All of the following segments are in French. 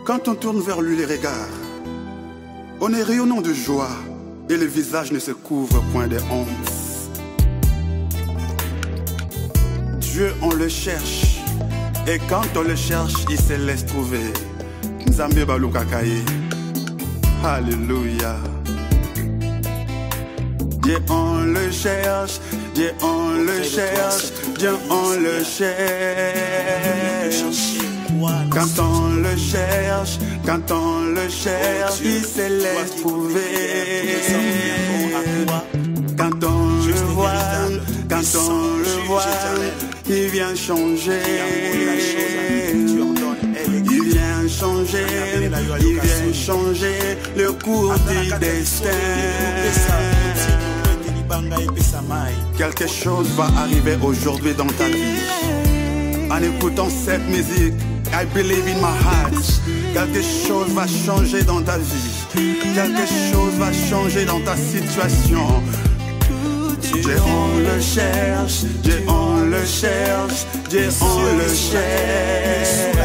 Quand on tourne vers lui les regards, on est rayonnant de joie et le visage ne se couvre point de honte. Dieu, on le cherche, et quand on le cherche, il se laisse trouver. Nzambe baluka kaye. Alléluia. Dieu, on le cherche, Dieu, on le cherche, Dieu, on le cherche. Quand on le cherche, quand on le cherche, il se laisse trouver. Quand on le voit, quand on le voit, il vient changer. Il vient changer, il vient changer le cours du destin. Quelque chose va arriver aujourd'hui dans ta vie. En écoutant cette musique, I believe in my heart. Quelque chose va changer dans ta vie. Quelque chose va changer dans ta situation. Dieu, on le cherche, Dieu, on le cherche, Dieu, on le cherche.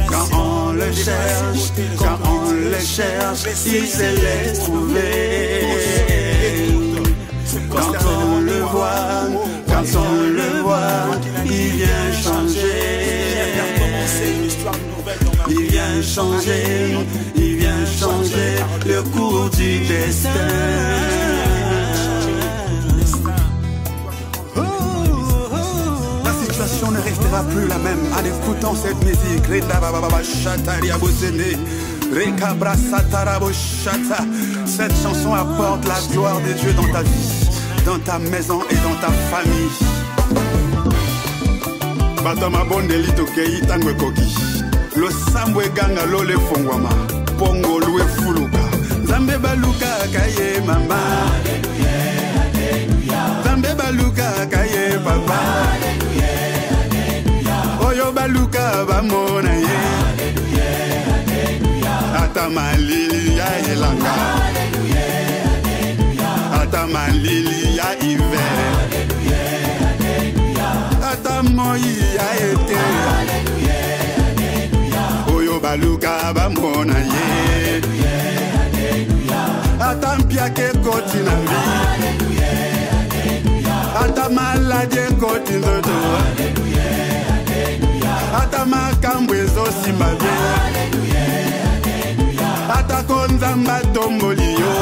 Quand on le cherche, quand on le cherche, il se laisse trouver. Quand on le voit, quand on le voit, il vient changer. Il vient changer, il vient changer le cours du destin. La situation ne restera plus la même en écoutant cette musique. Cette chanson apporte la gloire de Dieu dans ta vie, dans ta maison et dans ta famille. Batama bondeli tokei tangwe koki. Lo sambwe ganga lo le fongwama. Pongo lue fuluka. Zambe baluka kaye mama. Zambe baluka kaye papa. Oyo baluka bamona ye. Ata malili ya elanga. Ata malili ya hiver. Ata moi ya été. Oyo baluka bamona ye. Ata mpiake koti na vi. Ata maladie koti ndoto. Ata makambwe zo simba bien. Ata konzamba tomboli yo.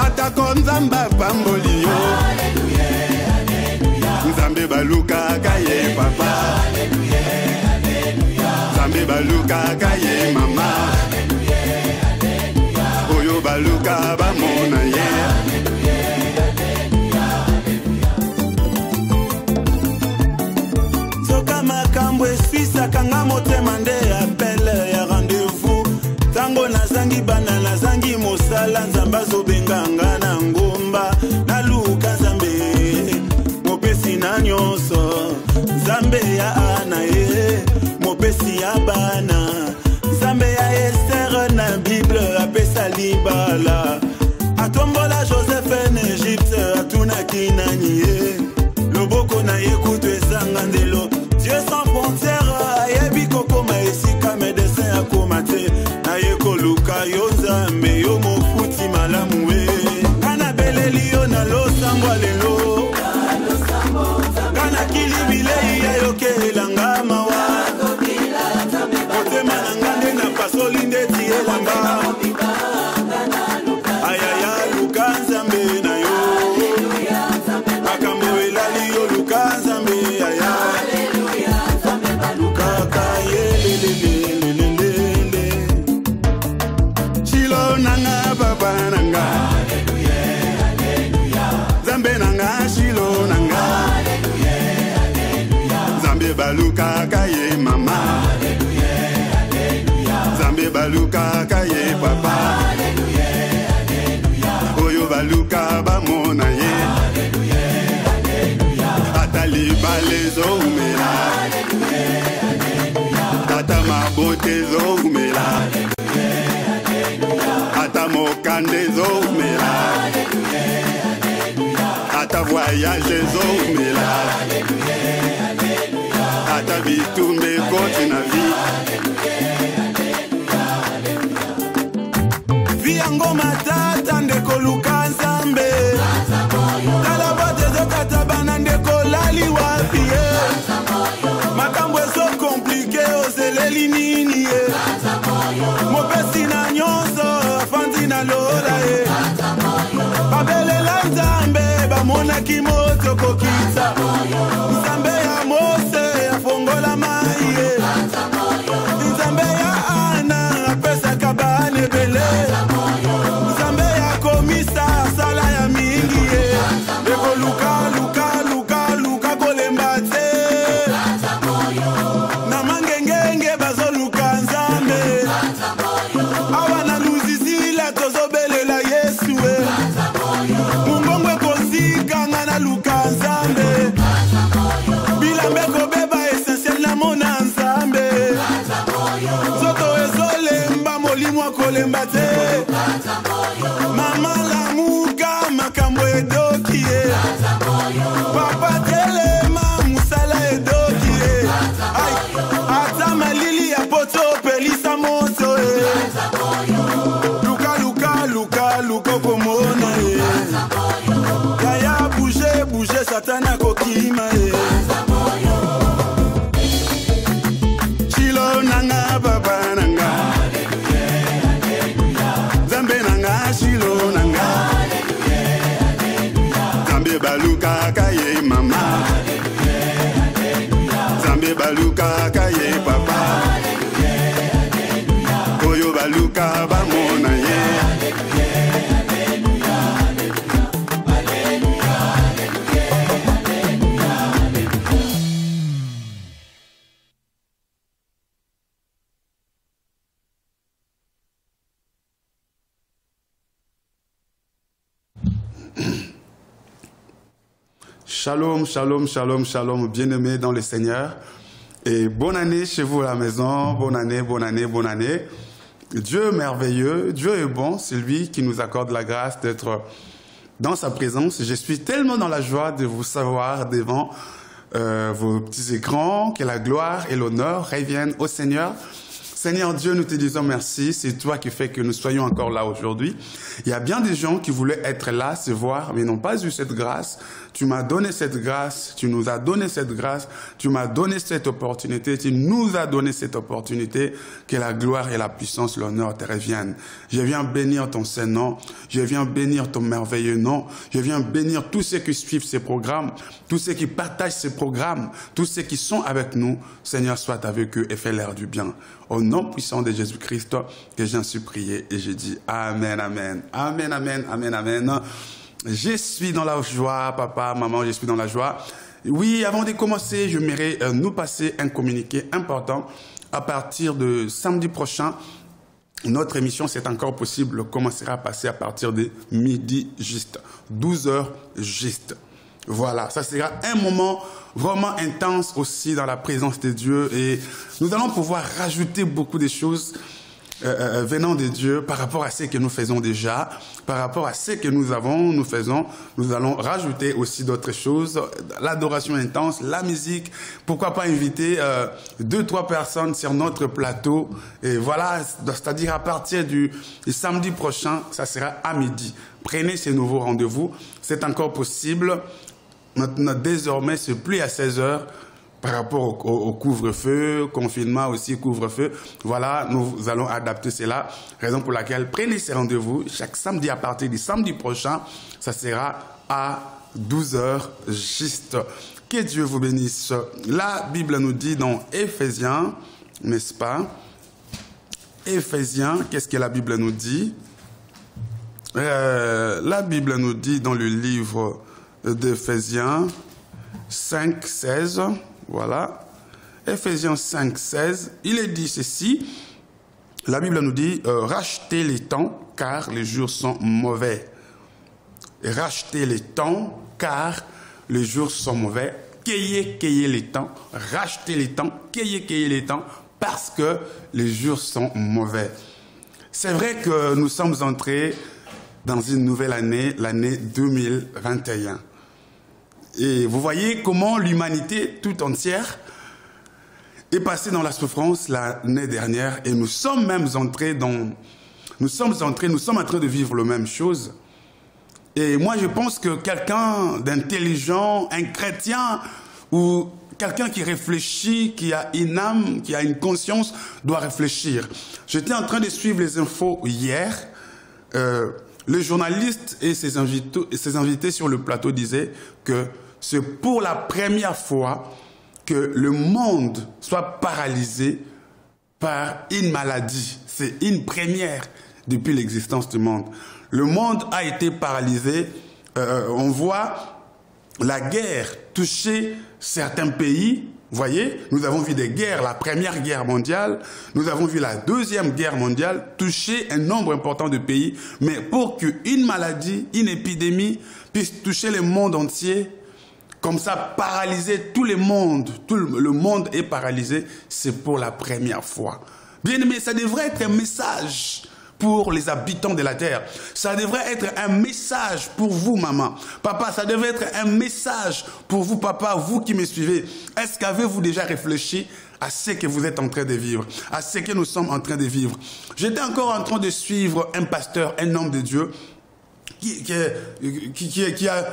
Ata konzamba pamboli yo. Nzambe baluka kaye papa. Nzambe baluka kaye mama. Oyo baluka bamona ye. Soka makambwe suisa kanga motema nde appel ya rendez-vous. Tango nazangi bana nazangi mosala nzamba zobenganga na ngomba. Naluka nzambe mopesi na nyonso. Nzambe ya ana ye mopesi ya bana. Nzambe ya Esther na Bible apesa libala. Atombola Joseph en Egypte atunaki nani ye. Loboko na ye kutu esanga ndelo. Dieu sans frontières ayebi kokoma esika médecin akoma te. Na ye koluka yo nzambe yo mofuti malamu we. Kana beleli yo na losambo lelo. Kana kilibile ya yoke elanga mawa. Otema nangande na pasoli ndeti elanga. Ayaya luka nzambe na yo. Makambo elali yo luka nzambe aya. Luka kaye lelelelelele. Shilo nanga baba nanga. Nzambe nanga shilo nanga. Nzambe baluka kaye mama. Nzambe baluka kaye papa. Oyo baluka bamona ye. Atali balezo umela. Ata mabote zo umela. Ata mokande zo umela. Ata voyage zo umela. Ata Beta bitumbe koti na vi. Viango matata ndeko luka nzambe. Tala bote zokata bana ndeko lali wapi. Makambo so compliqué ozeleli nini. Mopesi na nyonso afandi na lola. Babele la nzambe bamona kimoto kokisa. Nzambe ya Mose ya fongola mai. Nzambe ya Ana apesa kabane bele. Nzambe ya komisa sala ya mingi. Eko luka kolemba te. Na mangengenge bazo luka nzambe. Awa na luzizila tozobelela Yesu. Mungongwe kozika ngana luka nzambe. Bilambe kobeba essentiel na mona nzambe. Zoto ezolemba molimwa kolemba te. Mama la muka makambo edokie. Papa telema musala edokie. Ata malili ya poto pelisa moto. Luka komona. Kaya bouger satana kokima. Chilo nanga baba nanga. Zambe nanga chilo nanga. Zambe baluka kaye mama. Zambe baluka kaye papa. Koyo baluka bamona ye. Shalom, shalom, shalom, shalom, bien-aimés dans le Seigneur. Et bonne année chez vous à la maison, bonne année, bonne année, bonne année. Dieu est merveilleux, Dieu est bon, c'est lui qui nous accorde la grâce d'être dans sa présence. Je suis tellement dans la joie de vous savoir devant vos petits écrans, que la gloire et l'honneur reviennent au Seigneur. Seigneur Dieu, nous te disons merci, c'est toi qui fais que nous soyons encore là aujourd'hui. Il y a bien des gens qui voulaient être là, se voir, mais n'ont pas eu cette grâce. Tu m'as donné cette grâce, tu nous as donné cette grâce, tu m'as donné cette opportunité, tu nous as donné cette opportunité, que la gloire et la puissance, l'honneur te reviennent. Je viens bénir ton Saint-Nom, je viens bénir ton merveilleux nom, je viens bénir tous ceux qui suivent ces programmes, tous ceux qui partagent ces programmes, tous ceux qui sont avec nous. Seigneur, sois avec eux et fais-leur du bien. Au nom puissant de Jésus-Christ, que j'en suis prié et je dis Amen, Amen, Amen, Amen, Amen, Amen. Je suis dans la joie, papa, maman, je suis dans la joie. Oui, avant de commencer, je j'aimerais nous passer un communiqué important. À partir de samedi prochain, notre émission, c'est encore possible, commencera à passer à partir de midi juste, 12h juste. Voilà, ça sera un moment vraiment intense aussi dans la présence de Dieu et nous allons pouvoir rajouter beaucoup de choses venant de Dieu par rapport à ce que nous faisons déjà, par rapport à ce que nous faisons, nous allons rajouter aussi d'autres choses, l'adoration intense, la musique, pourquoi pas inviter 2-3 personnes sur notre plateau et voilà, c'est-à-dire à partir du samedi prochain, ça sera à midi. Prenez ces nouveaux rendez-vous, c'est encore possible. Maintenant, désormais, c'est plus à 16h par rapport au couvre-feu, confinement aussi, couvre-feu. Voilà, nous allons adapter cela. Raison pour laquelle, prenez ces rendez-vous. Chaque samedi, à partir du samedi prochain, ça sera à 12h juste. Que Dieu vous bénisse. La Bible nous dit dans Éphésiens, n'est-ce pas? Éphésiens, qu'est-ce que la Bible nous dit? La Bible nous dit dans le livre d'Éphésiens 5:16, voilà, Éphésiens 5:16, il est dit ceci, la Bible nous dit, rachetez les temps car les jours sont mauvais. Rachetez les temps car les jours sont mauvais. Cueillez les temps, rachetez les temps, cueillez les temps parce que les jours sont mauvais. C'est vrai que nous sommes entrés dans une nouvelle année, l'année 2021. Et vous voyez comment l'humanité tout entière est passé dans la souffrance l'année dernière et nous sommes en train de vivre la même chose. Et moi, je pense que quelqu'un d'intelligent, un chrétien ou quelqu'un qui réfléchit, qui a une âme, qui a une conscience, doit réfléchir. J'étais en train de suivre les infos hier. Le journaliste et ses invités sur le plateau disaient que c'est pour la première fois que le monde soit paralysé par une maladie. C'est une première depuis l'existence du monde. Le monde a été paralysé. On voit la guerre toucher certains pays. Vous voyez, nous avons vu des guerres, la première guerre mondiale, nous avons vu la deuxième guerre mondiale toucher un nombre important de pays. Mais pour qu'une maladie, une épidémie puisse toucher le monde entier, comme ça, paralyser tout le monde est paralysé, c'est pour la première fois. Bien aimé, ça devrait être un message pour les habitants de la terre. Ça devrait être un message pour vous, maman. Papa, ça devrait être un message pour vous, papa, vous qui me suivez. Est-ce qu'avez-vous déjà réfléchi à ce que vous êtes en train de vivre, à ce que nous sommes en train de vivre? J'étais encore en train de suivre un pasteur, un homme de Dieu, qui a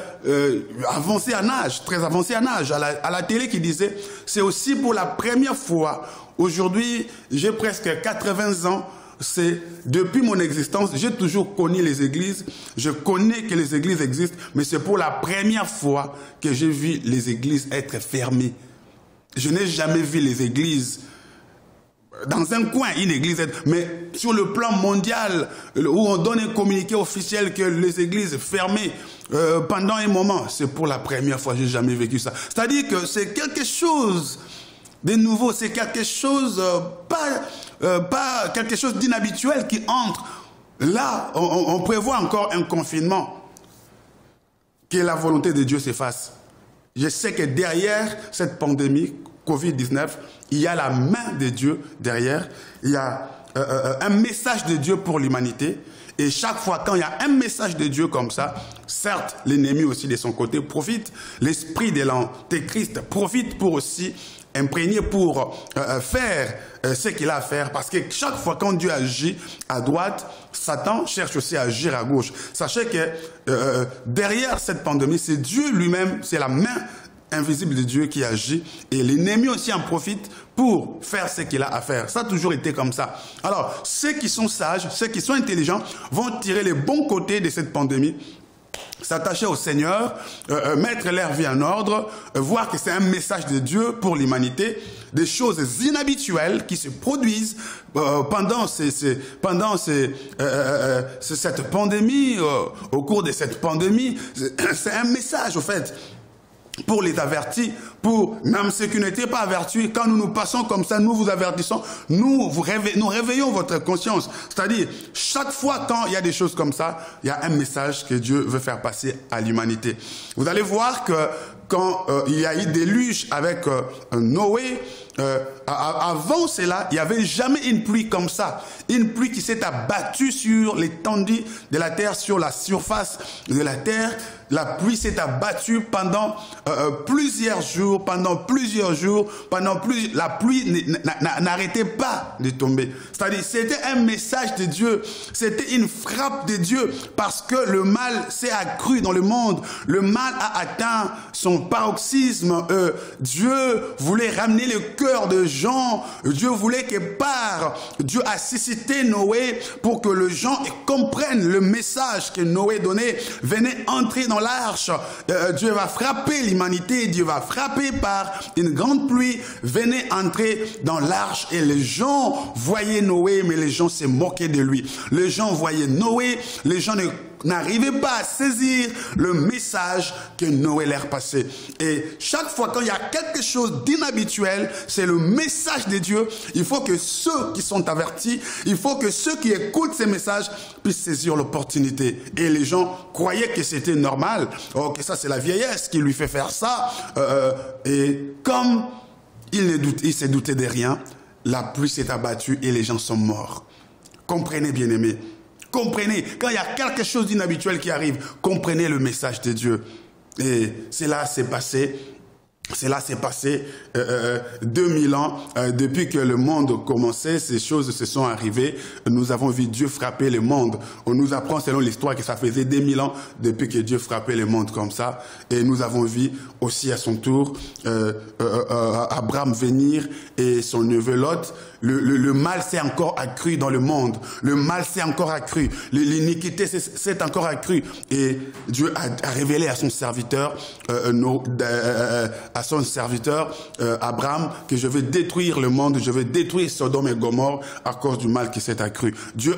avancé en âge, très avancé en âge, à la télé, qui disait, c'est aussi pour la première fois, aujourd'hui, j'ai presque 80 ans, c'est depuis mon existence, j'ai toujours connu les églises, je connais que les églises existent, mais c'est pour la première fois que j'ai vu les églises être fermées. Je n'ai jamais vu les églises dans un coin, une église, mais sur le plan mondial, où on donne un communiqué officiel que les églises fermées pendant un moment, c'est pour la première fois, j'ai jamais vécu ça. C'est-à-dire que c'est quelque chose de nouveau, c'est quelque chose, pas quelque chose d'inhabituel qui entre. Là, on prévoit encore un confinement, que la volonté de Dieu s'efface. Je sais que derrière cette pandémie, Covid-19, il y a la main de Dieu derrière, il y a un message de Dieu pour l'humanité. Et chaque fois quand il y a un message de Dieu comme ça, certes, l'ennemi aussi de son côté profite, l'esprit de l'antéchrist profite pour aussi imprégné pour faire ce qu'il a à faire. Parce que chaque fois quand Dieu agit à droite, Satan cherche aussi à agir à gauche. Sachez que derrière cette pandémie, c'est Dieu lui-même, c'est la main invisible de Dieu qui agit. Et l'ennemi aussi en profite pour faire ce qu'il a à faire. Ça a toujours été comme ça. Alors, ceux qui sont sages, ceux qui sont intelligents, vont tirer les bons côtés de cette pandémie, s'attacher au Seigneur, mettre leur vie en ordre, voir que c'est un message de Dieu pour l'humanité, des choses inhabituelles qui se produisent pendant cette pandémie, au cours de cette pandémie. C'est un message, au fait, pour les avertis, pour même ceux qui n'étaient pas avertis. Quand nous nous passons comme ça, nous vous avertissons, nous réveillons votre conscience. C'est-à-dire, chaque fois quand il y a des choses comme ça, il y a un message que Dieu veut faire passer à l'humanité. Vous allez voir que quand il y a eu déluge avec Noé, avant cela, il n'y avait jamais une pluie comme ça. Une pluie qui s'est abattue sur l'étendue de la terre, sur la surface de la terre. La pluie s'est abattue pendant plusieurs jours, la pluie n'arrêtait pas de tomber. C'est-à-dire, c'était un message de Dieu, c'était une frappe de Dieu, parce que le mal s'est accru dans le monde, le mal a atteint son paroxysme. Dieu voulait ramener le cœur de gens, Dieu voulait que Dieu a suscité Noé pour que les gens comprennent le message que Noé donnait. Venez entrer dans l'arche, Dieu va frapper l'humanité, Dieu va frapper par une grande pluie, venez entrer dans l'arche. Et les gens voyaient Noé, mais les gens se moquaient de lui. Les gens voyaient Noé, les gens n'arrivaient pas à saisir le message que Noé leur passait. Et chaque fois quand il y a quelque chose d'inhabituel, c'est le message de Dieu. Il faut que ceux qui sont avertis, il faut que ceux qui écoutent ces messages puissent saisir l'opportunité. Et les gens croyaient que c'était normal. Oh, que ça c'est la vieillesse qui lui fait faire ça. Et comme il s'est douté de rien, la pluie s'est abattue et les gens sont morts. Comprenez, bien-aimés. Comprenez, quand il y a quelque chose d'inhabituel qui arrive, comprenez le message de Dieu. Et cela s'est passé Cela s'est passé 2000 ans depuis que le monde commençait, ces choses se sont arrivées. Nous avons vu Dieu frapper le monde. On nous apprend selon l'histoire que ça faisait 2000 ans depuis que Dieu frappait le monde comme ça. Et nous avons vu aussi à son tour Abraham venir et son neveu Lot. Le mal s'est encore accru dans le monde. Le mal s'est encore accru. L'iniquité s'est encore accrue. Et Dieu a révélé à son serviteur Abraham que je vais détruire le monde, je vais détruire Sodome et Gomorrhe à cause du mal qui s'est accru. Dieu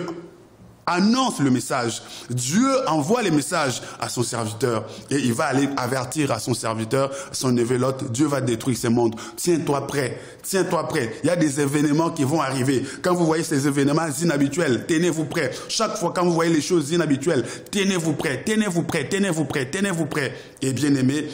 annonce le message. Dieu envoie les messages à son serviteur et il va aller avertir à son serviteur, son neveu Lot, Dieu va détruire ce monde. Tiens-toi prêt, tiens-toi prêt. Il y a des événements qui vont arriver. Quand vous voyez ces événements inhabituels, tenez-vous prêt. Chaque fois quand vous voyez les choses inhabituelles, tenez-vous prêt, tenez-vous prêt, tenez-vous prêt, tenez-vous prêt. Et bien aimé,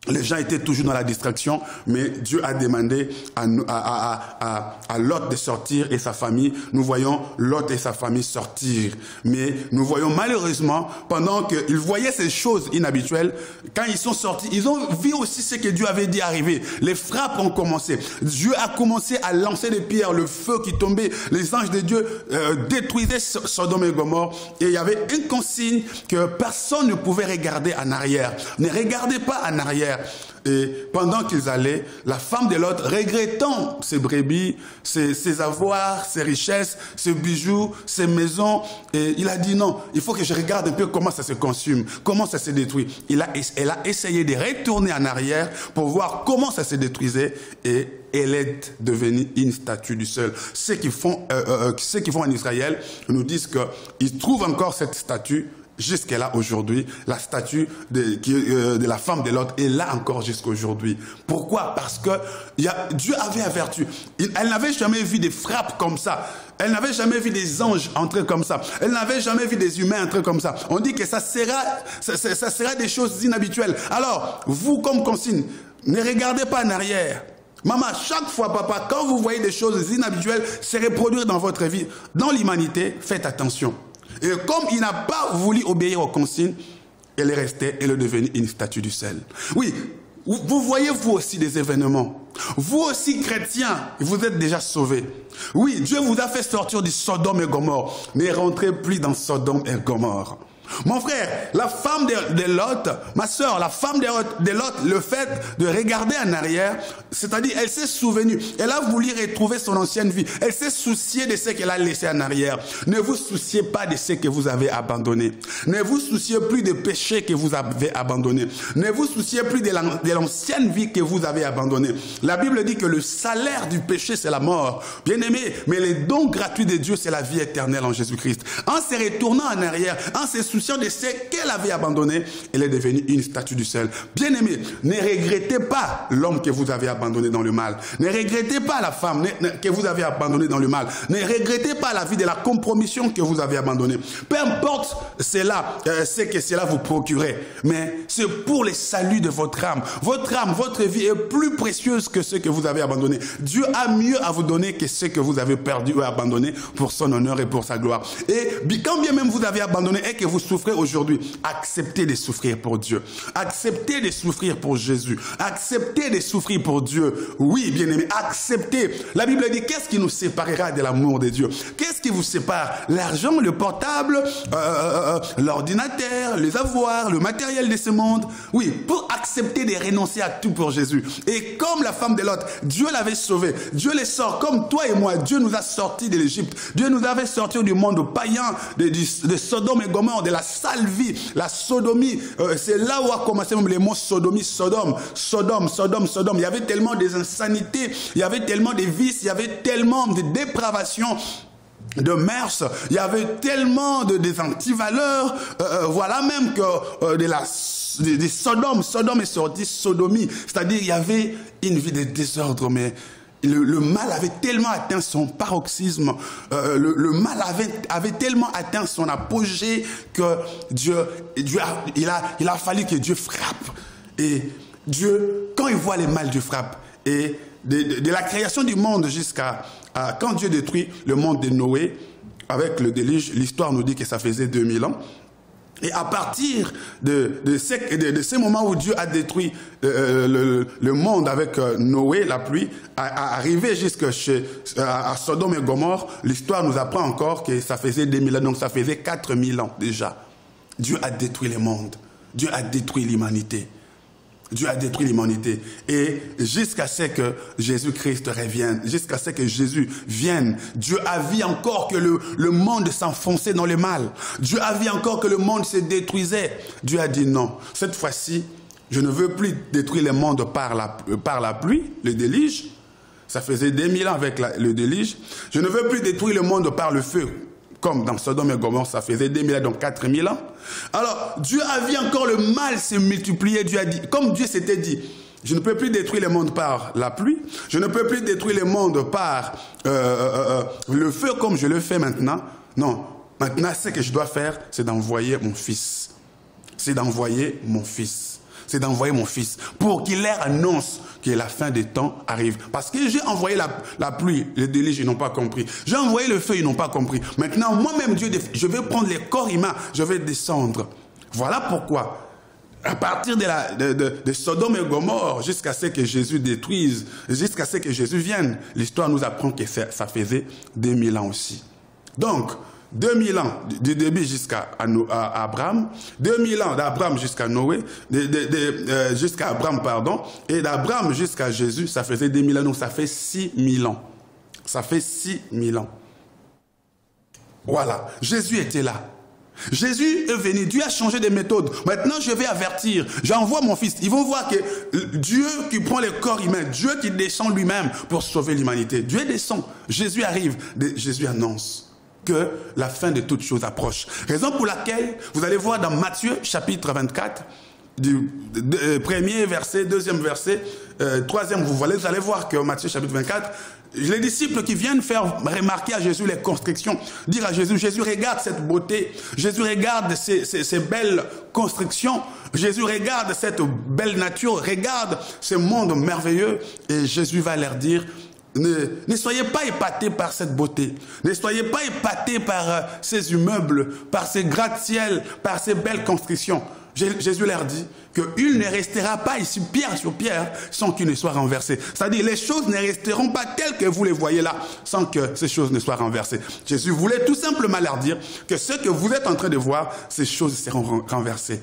les gens étaient toujours dans la distraction, mais Dieu a demandé à Lot de sortir et sa famille. Nous voyons Lot et sa famille sortir. Mais nous voyons malheureusement, pendant qu'ils voyaient ces choses inhabituelles, quand ils sont sortis, ils ont vu aussi ce que Dieu avait dit arriver. Les frappes ont commencé. Dieu a commencé à lancer des pierres, le feu qui tombait. Les anges de Dieu détruisaient Sodome et Gomorrhe. Et il y avait une consigne que personne ne pouvait regarder en arrière. Ne regardez pas en arrière. Et pendant qu'ils allaient, la femme de Lot, regrettant ses brebis, ses avoirs, ses richesses, ses bijoux, ses maisons, et il a dit non, il faut que je regarde un peu comment ça se consume, comment ça se détruit. Elle a essayé de retourner en arrière pour voir comment ça se détruisait et elle est devenue une statue du sel. Ceux qui font en Israël nous disent qu'ils trouvent encore cette statue. Jusqu'à là aujourd'hui, la statue de la femme de Lot est là encore jusqu'à aujourd'hui. Pourquoi? Parce que Dieu avait averti. Elle n'avait jamais vu des frappes comme ça. Elle n'avait jamais vu des anges entrer comme ça. Elle n'avait jamais vu des humains entrer comme ça. On dit que ça sera des choses inhabituelles. Alors, vous comme consigne, ne regardez pas en arrière. Maman, chaque fois, papa, quand vous voyez des choses inhabituelles se reproduire dans votre vie, dans l'humanité, faites attention. Et comme il n'a pas voulu obéir aux consignes, elle est restée, elle est devenue une statue du sel. Oui, vous voyez vous aussi des événements. Vous aussi chrétiens, vous êtes déjà sauvés. Oui, Dieu vous a fait sortir du Sodome et Gomorrhe. Ne rentrez plus dans Sodome et Gomorrhe. Mon frère, la femme de Lot, ma soeur, la femme de Lot, le fait de regarder en arrière, c'est-à-dire elle s'est souvenue, elle a voulu retrouver son ancienne vie, elle s'est souciée de ce qu'elle a laissé en arrière. Ne vous souciez pas de ce que vous avez abandonné. Ne vous souciez plus des péchés que vous avez abandonnés. Ne vous souciez plus de l'ancienne vie que vous avez abandonnée. La Bible dit que le salaire du péché, c'est la mort. Bien aimé, mais le don gratuit de Dieu, c'est la vie éternelle en Jésus-Christ. En se retournant en arrière, en se souciant de ce qu'elle avait abandonné, elle est devenue une statue du sel. Bien aimé, ne regrettez pas l'homme que vous avez abandonné dans le mal. Ne regrettez pas la femme que vous avez abandonnée dans le mal. Ne regrettez pas la vie de la compromission que vous avez abandonnée. Peu importe cela, ce que cela vous procurait, mais c'est pour le salut de votre âme. Votre vie est plus précieuse que ce que vous avez abandonné. Dieu a mieux à vous donner que ce que vous avez perdu ou abandonné pour son honneur et pour sa gloire. Et quand bien même vous avez abandonné et que vous souffrez aujourd'hui, acceptez de souffrir pour Dieu. Acceptez de souffrir pour Jésus. Acceptez de souffrir pour Dieu. Oui, bien-aimé, acceptez. La Bible dit, qu'est-ce qui nous séparera de l'amour de Dieu? Qu'est-ce qui vous sépare? L'argent, le portable, l'ordinateur, les avoirs, le matériel de ce monde. Oui, pour accepter de renoncer à tout pour Jésus. Et comme la femme de Lot, Dieu l'avait sauvé. Dieu les sort comme toi et moi. Dieu nous a sortis de l'Égypte. Dieu nous avait sortis du monde païen, de Sodome et Gomorrhe, de la sale vie, la sodomie. C'est là où a commencé même les mots sodomie, Sodome. Il y avait tellement des insanités, il y avait tellement de vices, il y avait tellement de dépravation, de mœurs, il y avait tellement des antivaleurs. Voilà même que de Sodome est sorti sodomie. C'est-à-dire il y avait une vie de désordre, mais le mal avait tellement atteint son paroxysme, le mal avait tellement atteint son apogée que il a fallu que Dieu frappe. Et Dieu, quand il voit les mal, Dieu frappe. Et de la création du monde jusqu'à quand Dieu détruit le monde de Noé avec le déluge, l'histoire nous dit que ça faisait 2000 ans. Et à partir de ces moments où Dieu a détruit le monde avec Noé, la pluie, arrivé jusqu'à Sodome et Gomorrhe, l'histoire nous apprend encore que ça faisait 2000 ans, donc ça faisait 4000 ans déjà. Dieu a détruit le monde, Dieu a détruit l'humanité. Dieu a détruit l'humanité. Et jusqu'à ce que Jésus-Christ revienne, jusqu'à ce que Jésus vienne, Dieu a vu encore que le monde s'enfonçait dans le mal. Dieu a vu encore que le monde se détruisait. Dieu a dit non, cette fois-ci, je ne veux plus détruire le monde par la pluie, le déluge. Ça faisait 2000 ans avec le déluge. Je ne veux plus détruire le monde par le feu. Comme dans Sodome et Gomorrhe, ça faisait 2000 ans, donc 4000 ans. Alors, Dieu a vu encore le mal se multiplier. Dieu a dit, comme Dieu s'était dit, je ne peux plus détruire le monde par la pluie. Je ne peux plus détruire le monde par le feu comme je le fais maintenant. Non, maintenant, ce que je dois faire, c'est d'envoyer mon fils. C'est d'envoyer mon fils. C'est d'envoyer mon fils pour qu'il leur annonce que la fin des temps arrive. Parce que j'ai envoyé la pluie, le déluge, ils n'ont pas compris. J'ai envoyé le feu, ils n'ont pas compris. Maintenant, moi-même, Dieu, je vais prendre les corps humains, je vais descendre. Voilà pourquoi, à partir de Sodome et Gomorrhe, jusqu'à ce que Jésus détruise, jusqu'à ce que Jésus vienne, l'histoire nous apprend que ça faisait 2000 ans aussi. Donc, 2000 ans du début jusqu'à Abraham, 2000 ans d'Abraham jusqu'à Noé, jusqu'à Abraham, pardon, et d'Abraham jusqu'à Jésus, ça faisait 2000 ans, donc ça fait 6000 ans. Ça fait 6000 ans. Voilà, Jésus était là. Jésus est venu, Dieu a changé de méthode. Maintenant, je vais avertir, j'envoie mon fils. Ils vont voir que Dieu qui prend les corps humains, Dieu qui descend lui-même pour sauver l'humanité. Dieu descend, Jésus arrive, Jésus annonce que la fin de toutes choses approche. Raison pour laquelle, vous allez voir dans Matthieu, chapitre 24, du premier verset, deuxième verset, troisième, vous allez voir que Matthieu, chapitre 24, les disciples qui viennent faire remarquer à Jésus les constructions, dire à Jésus, Jésus regarde cette beauté, Jésus regarde ces belles constructions, Jésus regarde cette belle nature, regarde ce monde merveilleux, et Jésus va leur dire, ne soyez pas épatés par cette beauté. Ne soyez pas épatés par ces immeubles, par ces gratte-ciel, par ces belles constructions. Jésus leur dit qu'il ne restera pas ici pierre sur pierre sans qu'il ne soit renversé. C'est-à-dire les choses ne resteront pas telles que vous les voyez là sans que ces choses ne soient renversées. Jésus voulait tout simplement leur dire que ce que vous êtes en train de voir, ces choses seront renversées.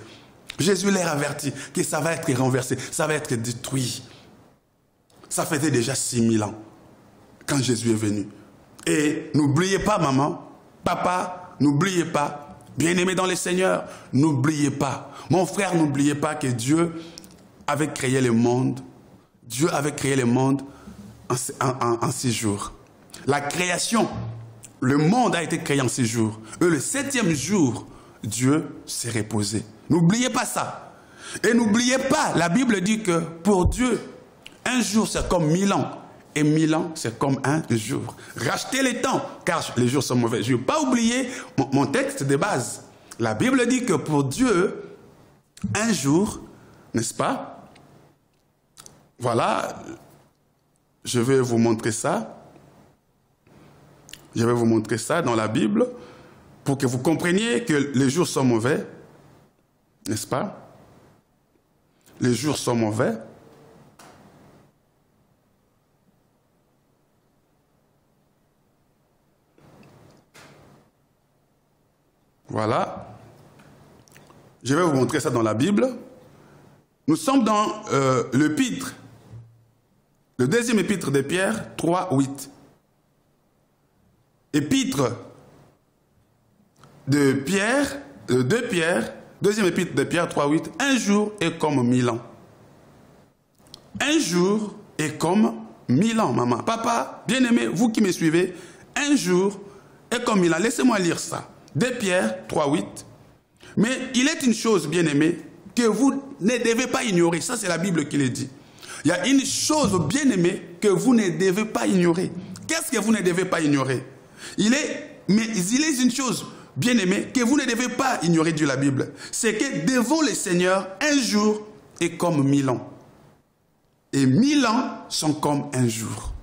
Jésus leur avertit que ça va être renversé, ça va être détruit. Ça faisait déjà 6000 ans. Quand Jésus est venu. Et n'oubliez pas, maman, papa, n'oubliez pas, bien-aimés dans le Seigneur, n'oubliez pas, mon frère, n'oubliez pas que Dieu avait créé le monde. Dieu avait créé le monde en 6 jours. La création, le monde a été créé en 6 jours. Et le 7e jour, Dieu s'est reposé. N'oubliez pas ça. Et n'oubliez pas, la Bible dit que pour Dieu, un jour c'est comme 1000 ans. Et 1000 ans, c'est comme un jour. Rachetez les temps, car les jours sont mauvais. Je n'ai pas oublié mon texte de base. La Bible dit que pour Dieu, un jour, n'est-ce pas? Voilà, je vais vous montrer ça. Je vais vous montrer ça dans la Bible pour que vous compreniez que les jours sont mauvais, n'est-ce pas? Les jours sont mauvais. Voilà. Je vais vous montrer ça dans la Bible. Nous sommes dans l'épître, le deuxième épître de Pierre, 3:8. Épître de Pierre, deuxième épître de Pierre, 3:8. Un jour est comme 1000 ans. Un jour est comme 1000 ans, maman. Papa, bien-aimé, vous qui me suivez, un jour est comme 1000 ans. Laissez-moi lire ça. 2 Pierre 3:8. Mais il est une chose, bien-aimée, que vous ne devez pas ignorer. Ça, c'est la Bible qui le dit. Il y a une chose, bien-aimée, que vous ne devez pas ignorer. Qu'est-ce que vous ne devez pas ignorer? Il est une chose, bien-aimée, que vous ne devez pas ignorer de la Bible. C'est que devant le Seigneur, un jour est comme 1000 ans. Et 1000 ans sont comme un jour.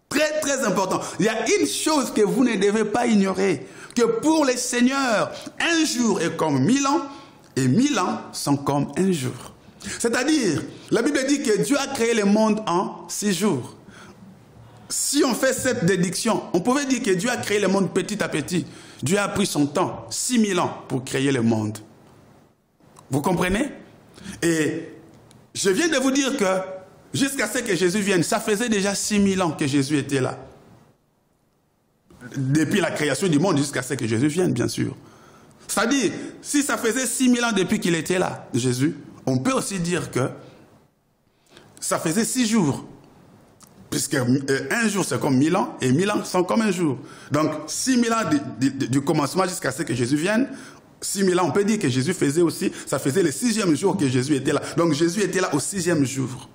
Très, très important. Il y a une chose que vous ne devez pas ignorer, que pour les seigneurs, un jour est comme 1000 ans, et 1000 ans sont comme un jour. C'est-à-dire, la Bible dit que Dieu a créé le monde en 6 jours. Si on fait cette déduction, on pouvait dire que Dieu a créé le monde petit à petit. Dieu a pris son temps, 6000 ans, pour créer le monde. Vous comprenez? Et je viens de vous dire que jusqu'à ce que Jésus vienne, ça faisait déjà 6000 ans que Jésus était là. Depuis la création du monde jusqu'à ce que Jésus vienne, bien sûr. C'est-à-dire, si ça faisait 6000 ans depuis qu'il était là, Jésus, on peut aussi dire que ça faisait 6 jours. Puisque un jour c'est comme 1000 ans, et 1000 ans sont comme un jour. Donc, 6000 ans du commencement jusqu'à ce que Jésus vienne, 6000 ans, on peut dire que Jésus faisait aussi, ça faisait le 6e jour que Jésus était là. Donc, Jésus était là au 6e jour.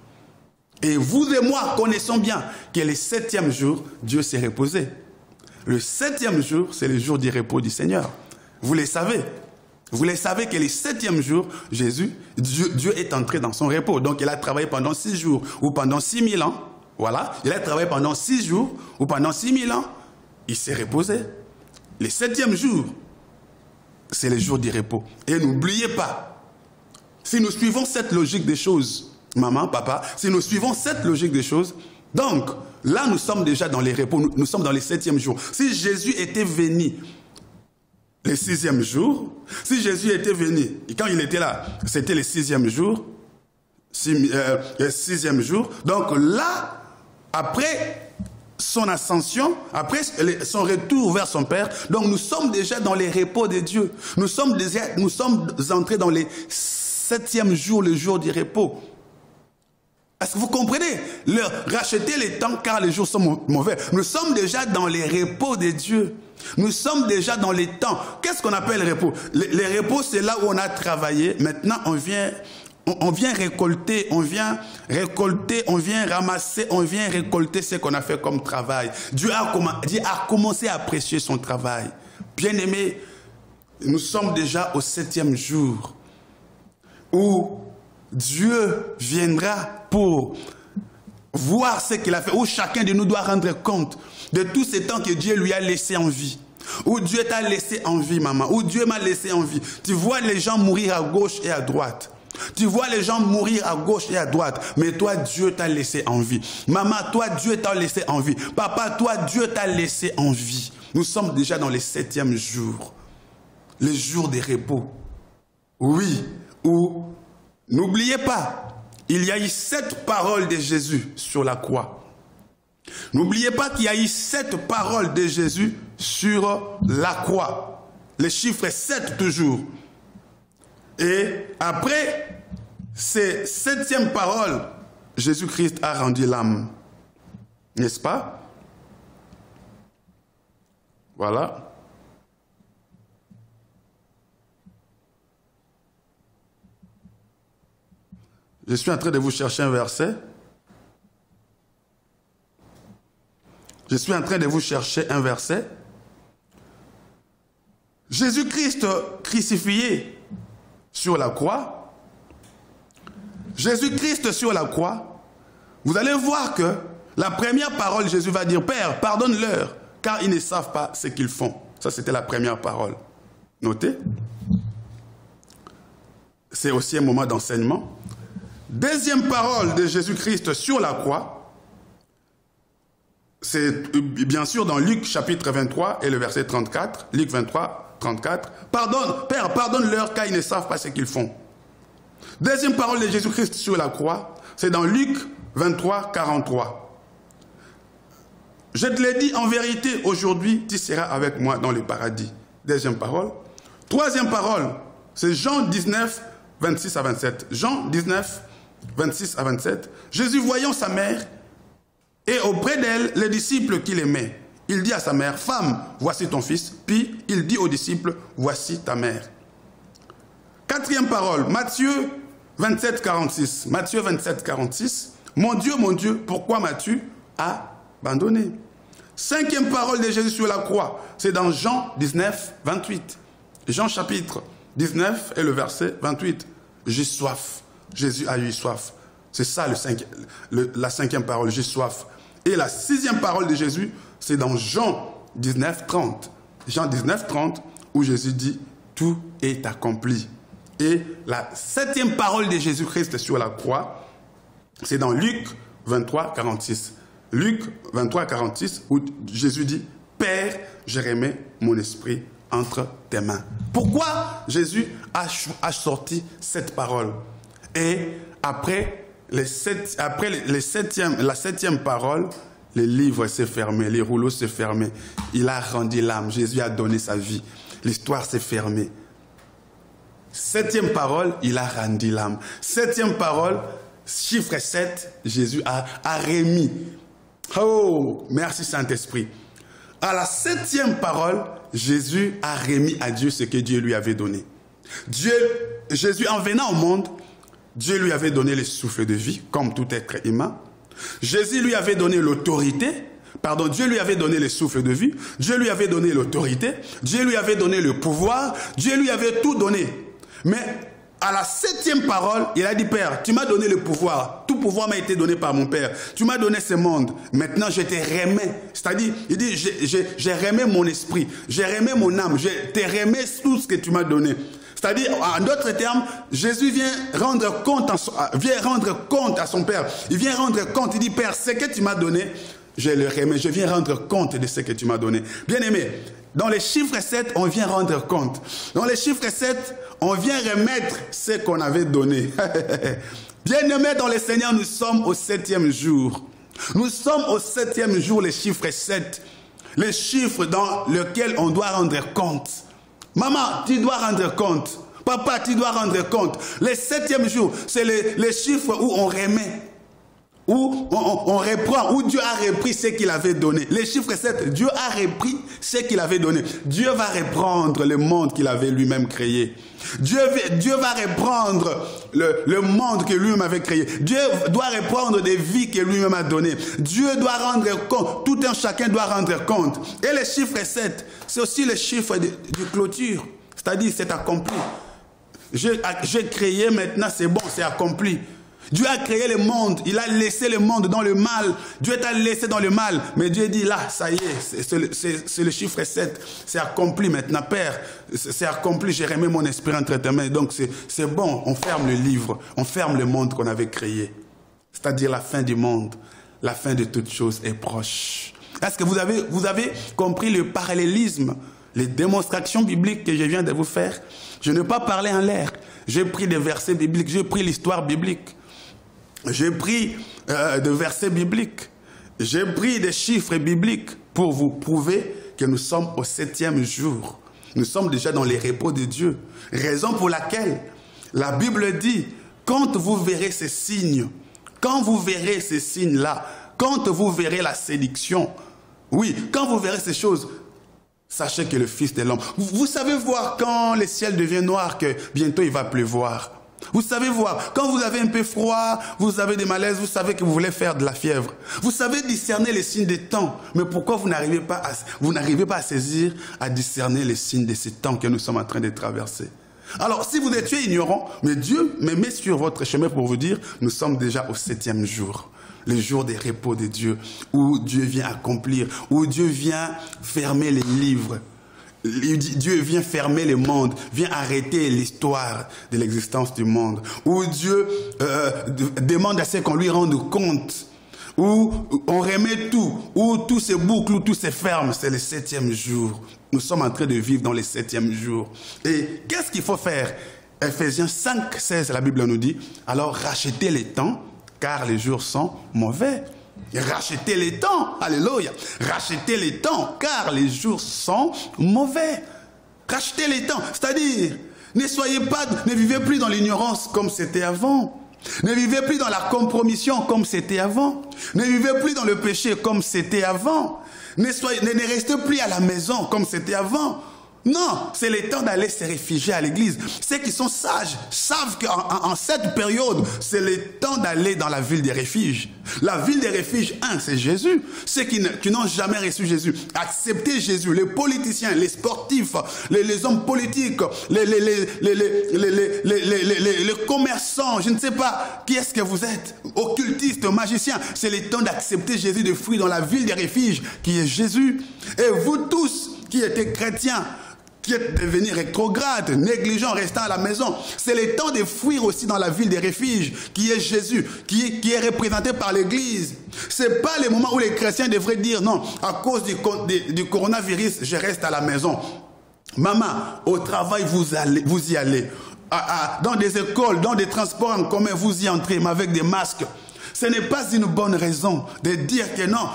Et vous et moi connaissons bien que le 7e jour, Dieu s'est reposé. Le 7e jour, c'est le jour du repos du Seigneur. Vous le savez. Vous le savez que le 7e jour, Dieu est entré dans son repos. Donc, il a travaillé pendant 6 jours ou pendant 6000 ans. Voilà. Il a travaillé pendant 6 jours ou pendant 6000 ans. Il s'est reposé. Le 7e jour, c'est le jour du repos. Et n'oubliez pas, si nous suivons cette logique des choses, maman, papa, si nous suivons cette logique des choses, donc, là, nous sommes déjà dans les repos, nous sommes dans le 7e jour. Si Jésus était venu le 6e jour, si Jésus était venu, et quand il était là, c'était le 6e jour, 6e jour, donc là, après son ascension, après son retour vers son Père, donc nous sommes déjà dans les repos de Dieu. Nous sommes entrés dans le 7e jour, le jour du repos. Est-ce que vous comprenez? Racheter les temps car les jours sont mauvais. Nous sommes déjà dans les repos de Dieu. Nous sommes déjà dans les temps. Qu'est-ce qu'on appelle repos? Les repos, c'est là où on a travaillé. Maintenant, on vient récolter, on vient ramasser, on vient récolter ce qu'on a fait comme travail. Dieu a commencé à apprécier son travail. Bien-aimés, nous sommes déjà au 7e jour où Dieu viendra pour voir ce qu'il a fait, où chacun de nous doit rendre compte de tous ces temps que Dieu lui a laissé en vie. Où Dieu t'a laissé en vie, maman. Où Dieu m'a laissé en vie. Tu vois les gens mourir à gauche et à droite. Tu vois les gens mourir à gauche et à droite. Mais toi, Dieu t'a laissé en vie. Maman, toi, Dieu t'a laissé en vie. Papa, toi, Dieu t'a laissé en vie. Nous sommes déjà dans le 7e jour. Le jour des repos. Oui, où, n'oubliez pas, il y a eu 7 paroles de Jésus sur la croix. N'oubliez pas qu'il y a eu 7 paroles de Jésus sur la croix. Le chiffre 7 toujours. Et après ces 7e paroles, Jésus-Christ a rendu l'âme. N'est-ce pas? Voilà. Je suis en train de vous chercher un verset. Je suis en train de vous chercher un verset. Jésus-Christ crucifié sur la croix. Jésus-Christ sur la croix. Vous allez voir que la première parole, Jésus va dire, Père, pardonne-leur, car ils ne savent pas ce qu'ils font. Ça, c'était la première parole. Notez. C'est aussi un moment d'enseignement. Deuxième parole de Jésus-Christ sur la croix. C'est bien sûr dans Luc chapitre 23 et le verset 34. Luc 23, 34. Pardonne, Père, pardonne-leur car ils ne savent pas ce qu'ils font. Deuxième parole de Jésus-Christ sur la croix, c'est dans Luc 23, 43. Je te l'ai dit en vérité, aujourd'hui, tu seras avec moi dans le paradis. Deuxième parole. Troisième parole, c'est Jean 19, 26 à 27. Jean 19, 26 à 27. Jésus voyant sa mère, et auprès d'elle, les disciples qu'il aimait, il dit à sa mère, femme, voici ton fils. Puis il dit aux disciples, voici ta mère. Quatrième parole, Matthieu 27, 46. Matthieu 27, 46. Mon Dieu, pourquoi m'as-tu abandonné? Cinquième parole de Jésus sur la croix, c'est dans Jean 19, 28. Jean chapitre 19 et le verset 28. J'ai soif. Jésus a eu soif. C'est ça la cinquième parole, j'ai soif. Et la 6e parole de Jésus, c'est dans Jean 19, 30. Jean 19, 30, où Jésus dit, tout est accompli. Et la 7e parole de Jésus-Christ sur la croix, c'est dans Luc 23, 46. Luc 23, 46, où Jésus dit, Père, je remets mon esprit entre tes mains. Pourquoi Jésus a sorti cette parole? Et après la 7e parole, le livre s'est fermé, les rouleaux s'est fermé. Il a rendu l'âme. Jésus a donné sa vie. L'histoire s'est fermée. 7e parole, il a rendu l'âme. 7e parole, chiffre 7, Jésus a remis. Oh, merci Saint-Esprit. À la 7e parole, Jésus a remis à Dieu ce que Dieu lui avait donné. Jésus, en venant au monde, Dieu lui avait donné le souffle de vie, comme tout être humain. Jésus lui avait donné l'autorité. Pardon, Dieu lui avait donné le souffle de vie. Dieu lui avait donné l'autorité. Dieu lui avait donné le pouvoir. Dieu lui avait tout donné. Mais à la 7e parole, il a dit, Père, tu m'as donné le pouvoir. Tout pouvoir m'a été donné par mon Père. Tu m'as donné ce monde. Maintenant, je te remets. C'est-à-dire, il dit, j'ai remis mon esprit. J'ai remis mon âme. Je te remets tout ce que tu m'as donné. C'est-à-dire, en d'autres termes, Jésus vient rendre compte à son Père. Il vient rendre compte. Il dit, Père, ce que tu m'as donné, je le remets. Je viens rendre compte de ce que tu m'as donné. Bien-aimé, dans les chiffres 7, on vient rendre compte. Dans les chiffres 7, on vient remettre ce qu'on avait donné. Bien-aimé, dans le Seigneur, nous sommes au 7e jour. Nous sommes au 7e jour, les chiffres 7. Les chiffres dans lesquels on doit rendre compte. Maman, tu dois rendre compte. Papa, tu dois rendre compte. Le 7e jour, c'est les chiffres où on remet, où on reprend, où Dieu a repris ce qu'il avait donné. Les chiffres 7, Dieu a repris ce qu'il avait donné. Dieu va reprendre le monde qu'il avait lui-même créé. Dieu va reprendre le monde que lui-même avait créé. Dieu doit reprendre des vies que lui-même a données. Dieu doit rendre compte. Tout un chacun doit rendre compte. Et le chiffre 7, c'est aussi le chiffre de clôture. C'est-à-dire, c'est accompli. J'ai créé, maintenant c'est bon, c'est accompli. Dieu a créé le monde, il a laissé le monde dans le mal. Dieu t'a laissé dans le mal. Mais Dieu dit là, ça y est, c'est le chiffre 7. C'est accompli maintenant, Père. C'est accompli, j'ai remis mon esprit entre tes mains. Donc c'est bon, on ferme le livre, on ferme le monde qu'on avait créé. C'est-à-dire la fin du monde, la fin de toutes choses est proche. Est-ce que vous avez compris le parallélisme, les démonstrations bibliques que je viens de vous faire? Je n'ai pas parlé en l'air. J'ai pris des versets bibliques, j'ai pris l'histoire biblique. J'ai pris des versets bibliques. J'ai pris des chiffres bibliques pour vous prouver que nous sommes au 7e jour. Nous sommes déjà dans les repos de Dieu. Raison pour laquelle la Bible dit, quand vous verrez ces signes, quand vous verrez ces signes-là, quand vous verrez la séduction, oui, quand vous verrez ces choses, sachez que le Fils de l'homme... Vous savez voir quand le ciel devient noir, que bientôt il va pleuvoir. Vous savez voir, quand vous avez un peu froid, vous avez des malaises, vous savez que vous voulez faire de la fièvre. Vous savez discerner les signes des temps. Mais pourquoi vous n'arrivez pas à saisir, à discerner les signes de ces temps que nous sommes en train de traverser? Alors, si vous étiez ignorant, mais Dieu me met sur votre chemin pour vous dire, nous sommes déjà au 7e jour. Le jour des repos de Dieu, où Dieu vient accomplir, où Dieu vient fermer les livres. Dieu vient fermer le monde, vient arrêter l'histoire de l'existence du monde, où Dieu demande à ce qu'on lui rende compte, où on remet tout, où tout se boucle, où tout se ferme. C'est le 7e jour. Nous sommes en train de vivre dans le 7e jour. Et qu'est-ce qu'il faut faire? Ephésiens 5, 16, la Bible nous dit, alors rachetez les temps, car les jours sont mauvais. Rachetez les temps, alléluia, rachetez les temps, car les jours sont mauvais. Rachetez les temps, c'est-à-dire, ne vivez plus dans l'ignorance comme c'était avant. Ne vivez plus dans la compromission comme c'était avant. Ne vivez plus dans le péché comme c'était avant. Ne restez plus à la maison comme c'était avant. Non, c'est le temps d'aller se réfugier à l'église. Ceux qui sont sages savent qu'en cette période, c'est le temps d'aller dans la ville des refuges. La ville des refuges, c'est Jésus. Ceux qui n'ont jamais reçu Jésus, acceptez Jésus. Les politiciens, les sportifs, les hommes politiques, les commerçants, je ne sais pas qui est-ce que vous êtes, occultistes, magiciens. C'est le temps d'accepter Jésus, de fuir dans la ville des refuges qui est Jésus. Et vous tous qui étiez chrétiens, qui est devenu rétrograde, négligent, restant à la maison. C'est le temps de fuir aussi dans la ville des refuges, qui est Jésus, qui est représenté par l'Église. Ce n'est pas le moment où les chrétiens devraient dire, non, à cause du coronavirus, je reste à la maison. Maman, au travail, vous y allez. Dans des écoles, dans des transports en commun, vous y entrez, mais avec des masques. Ce n'est pas une bonne raison de dire que non,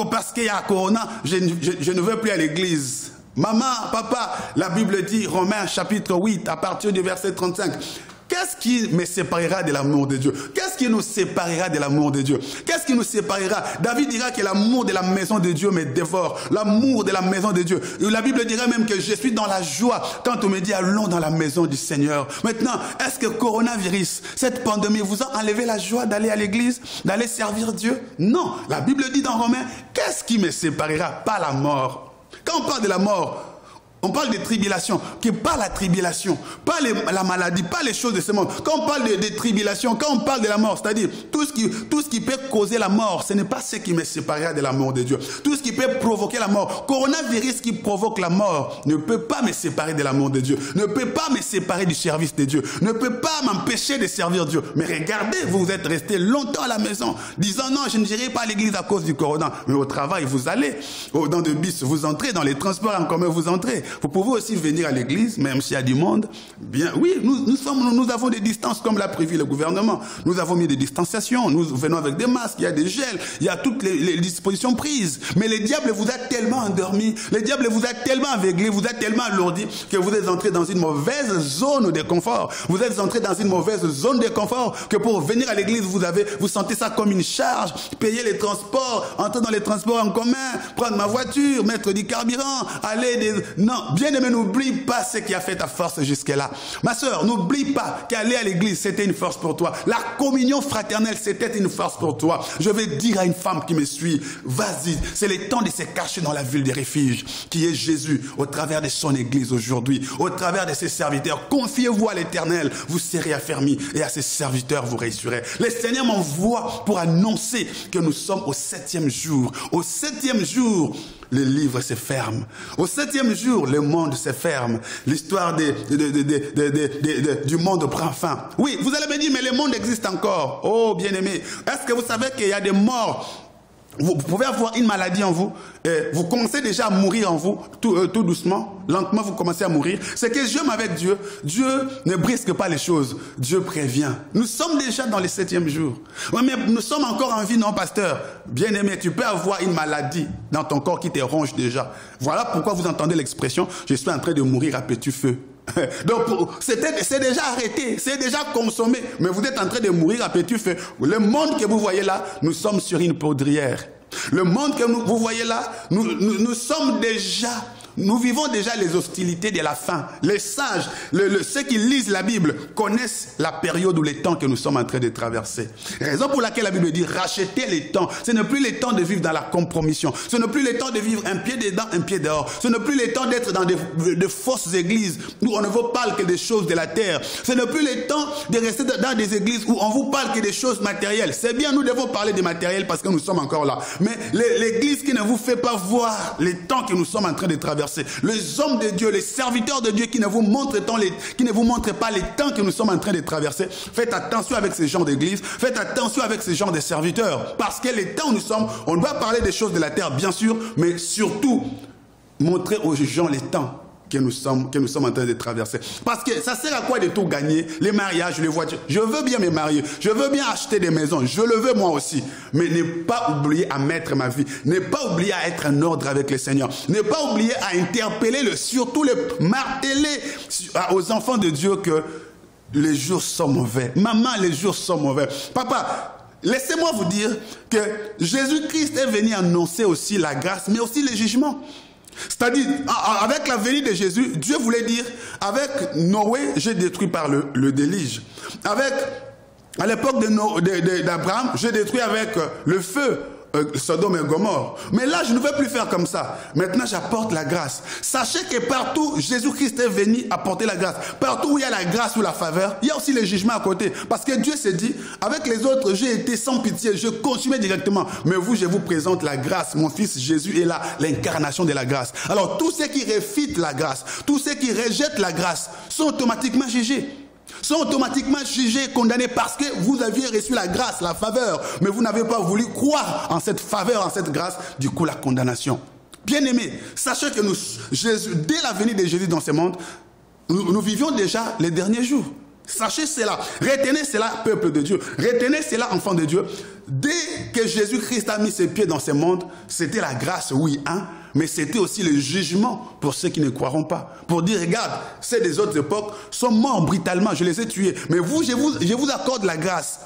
parce qu'il y a corona, je ne veux plus à l'église. Maman, papa, la Bible dit, Romains chapitre 8, à partir du verset 35, qu'est-ce qui me séparera de l'amour de Dieu? Qu'est-ce qui nous séparera de l'amour de Dieu? Qu'est-ce qui nous séparera? David dira que l'amour de la maison de Dieu me dévore. L'amour de la maison de Dieu. Et la Bible dira même que je suis dans la joie quand on me dit allons dans la maison du Seigneur. Maintenant, est-ce que coronavirus, cette pandémie, vous a enlevé la joie d'aller à l'église, d'aller servir Dieu? Non. La Bible dit dans Romains, qu'est-ce qui me séparera? Pas la mort. Quand on parle de la mort, on parle de tribulation, qui pas la tribulation, pas la maladie, pas les choses de ce monde. Quand on parle de tribulation, quand on parle de la mort, c'est-à-dire tout ce qui peut causer la mort, ce n'est pas ce qui me séparera de l'amour de Dieu. Tout ce qui peut provoquer la mort, coronavirus qui provoque la mort, ne peut pas me séparer de l'amour de Dieu, ne peut pas me séparer du service de Dieu, ne peut pas m'empêcher de servir Dieu. Mais regardez, vous êtes resté longtemps à la maison, disant non, je ne n'irai pas à l'église à cause du corona. Mais au travail, vous allez, dans des bus, vous entrez, dans les transports en commun, vous entrez. Vous pouvez aussi venir à l'église, même s'il y a du monde. Bien, oui, nous avons des distances comme l'a prévu le gouvernement. Nous avons mis des distanciations. Nous venons avec des masques, il y a des gels, il y a toutes les dispositions prises. Mais le diable vous a tellement endormi, le diable vous a tellement aveuglé, vous a tellement alourdi que vous êtes entré dans une mauvaise zone de confort. Vous êtes entré dans une mauvaise zone de confort que pour venir à l'église, vous sentez ça comme une charge. Payer les transports, entrer dans les transports en commun, prendre ma voiture, mettre du carburant, Non, bien-aimé, n'oublie pas ce qui a fait ta force jusque-là. Ma soeur, n'oublie pas qu'aller à l'église, c'était une force pour toi. La communion fraternelle, c'était une force pour toi. Je vais dire à une femme qui me suit, vas-y, c'est le temps de se cacher dans la ville des refuges, qui est Jésus, au travers de son église aujourd'hui, au travers de ses serviteurs. Confiez-vous à l'Éternel, vous serez affermis, et à ses serviteurs, vous réussirez. Le Seigneur m'envoie pour annoncer que nous sommes au 7e jour. Au 7e jour, le livre se ferme. Au 7e jour, le monde se ferme. L'histoire du monde prend fin. Oui, vous allez me dire, mais le monde existe encore. Oh, bien-aimé, est-ce que vous savez qu'il y a des morts? Vous pouvez avoir une maladie en vous, vous commencez déjà à mourir en vous, tout doucement, lentement vous commencez à mourir. C'est que j'aime avec Dieu. Dieu ne brisque pas les choses, Dieu prévient. Nous sommes déjà dans le 7e jour. Oui, mais nous sommes encore en vie, non, pasteur? Bien-aimé, tu peux avoir une maladie dans ton corps qui te ronge déjà. Voilà pourquoi vous entendez l'expression, je suis en train de mourir à petit feu. Donc, c'est déjà arrêté, c'est déjà consommé, mais vous êtes en train de mourir à petit feu. Le monde que vous voyez là, nous sommes sur une poudrière. Le monde que vous voyez là, nous sommes déjà... Nous vivons déjà les hostilités de la fin. Les sages, ceux qui lisent la Bible, connaissent la période ou les temps que nous sommes en train de traverser. Raison pour laquelle la Bible dit rachetez les temps. Ce n'est plus le temps de vivre dans la compromission. Ce n'est plus le temps de vivre un pied dedans, un pied dehors. Ce n'est plus le temps d'être dans de fausses églises où on ne vous parle que des choses de la terre. Ce n'est plus le temps de rester dans des églises où on vous parle que des choses matérielles. C'est bien, nous devons parler des matériels parce que nous sommes encore là. Mais l'église qui ne vous fait pas voir les temps que nous sommes en train de traverser, les hommes de Dieu, les serviteurs de Dieu qui ne vous montrent pas les temps que nous sommes en train de traverser. Faites attention avec ces gens d'église, faites attention avec ces gens de serviteurs, parce que les temps où nous sommes, on doit parler des choses de la terre, bien sûr, mais surtout, montrer aux gens les temps que nous sommes en train de traverser. Parce que ça sert à quoi de tout gagner? Les mariages, les voitures. Je veux bien me marier, je veux bien acheter des maisons, je le veux moi aussi. Mais ne pas oublier à mettre ma vie, ne pas oublier à être en ordre avec le Seigneur, ne pas oublier à interpeller, surtout marteler aux enfants de Dieu que les jours sont mauvais. Maman, les jours sont mauvais. Papa, laissez-moi vous dire que Jésus-Christ est venu annoncer aussi la grâce, mais aussi le jugement. C'est-à-dire, avec la venue de Jésus, Dieu voulait dire, avec Noé, j'ai détruit par le déluge. À l'époque d'Abraham, j'ai détruit avec le feu Sodome et Gomorre. Mais là, je ne veux plus faire comme ça. Maintenant, j'apporte la grâce. Sachez que partout, Jésus-Christ est venu apporter la grâce. Partout où il y a la grâce ou la faveur, il y a aussi le jugement à côté. Parce que Dieu s'est dit, avec les autres, j'ai été sans pitié, je consumais directement. Mais vous, je vous présente la grâce. Mon fils Jésus est là, l'incarnation de la grâce. Alors, tous ceux qui réfutent la grâce, tous ceux qui rejettent la grâce, sont automatiquement jugés. Sont automatiquement jugés, condamnés parce que vous aviez reçu la grâce, la faveur, mais vous n'avez pas voulu croire en cette faveur, en cette grâce, du coup la condamnation. Bien-aimés, sachez que dès la venue de Jésus dans ce monde, nous vivions déjà les derniers jours. Sachez cela, retenez cela, peuple de Dieu, retenez cela, enfant de Dieu. Dès que Jésus-Christ a mis ses pieds dans ce monde, c'était la grâce, oui, hein, mais c'était aussi le jugement pour ceux qui ne croiront pas. Pour dire, regarde, ceux des autres époques sont morts brutalement, je les ai tués, mais vous, je vous accorde la grâce.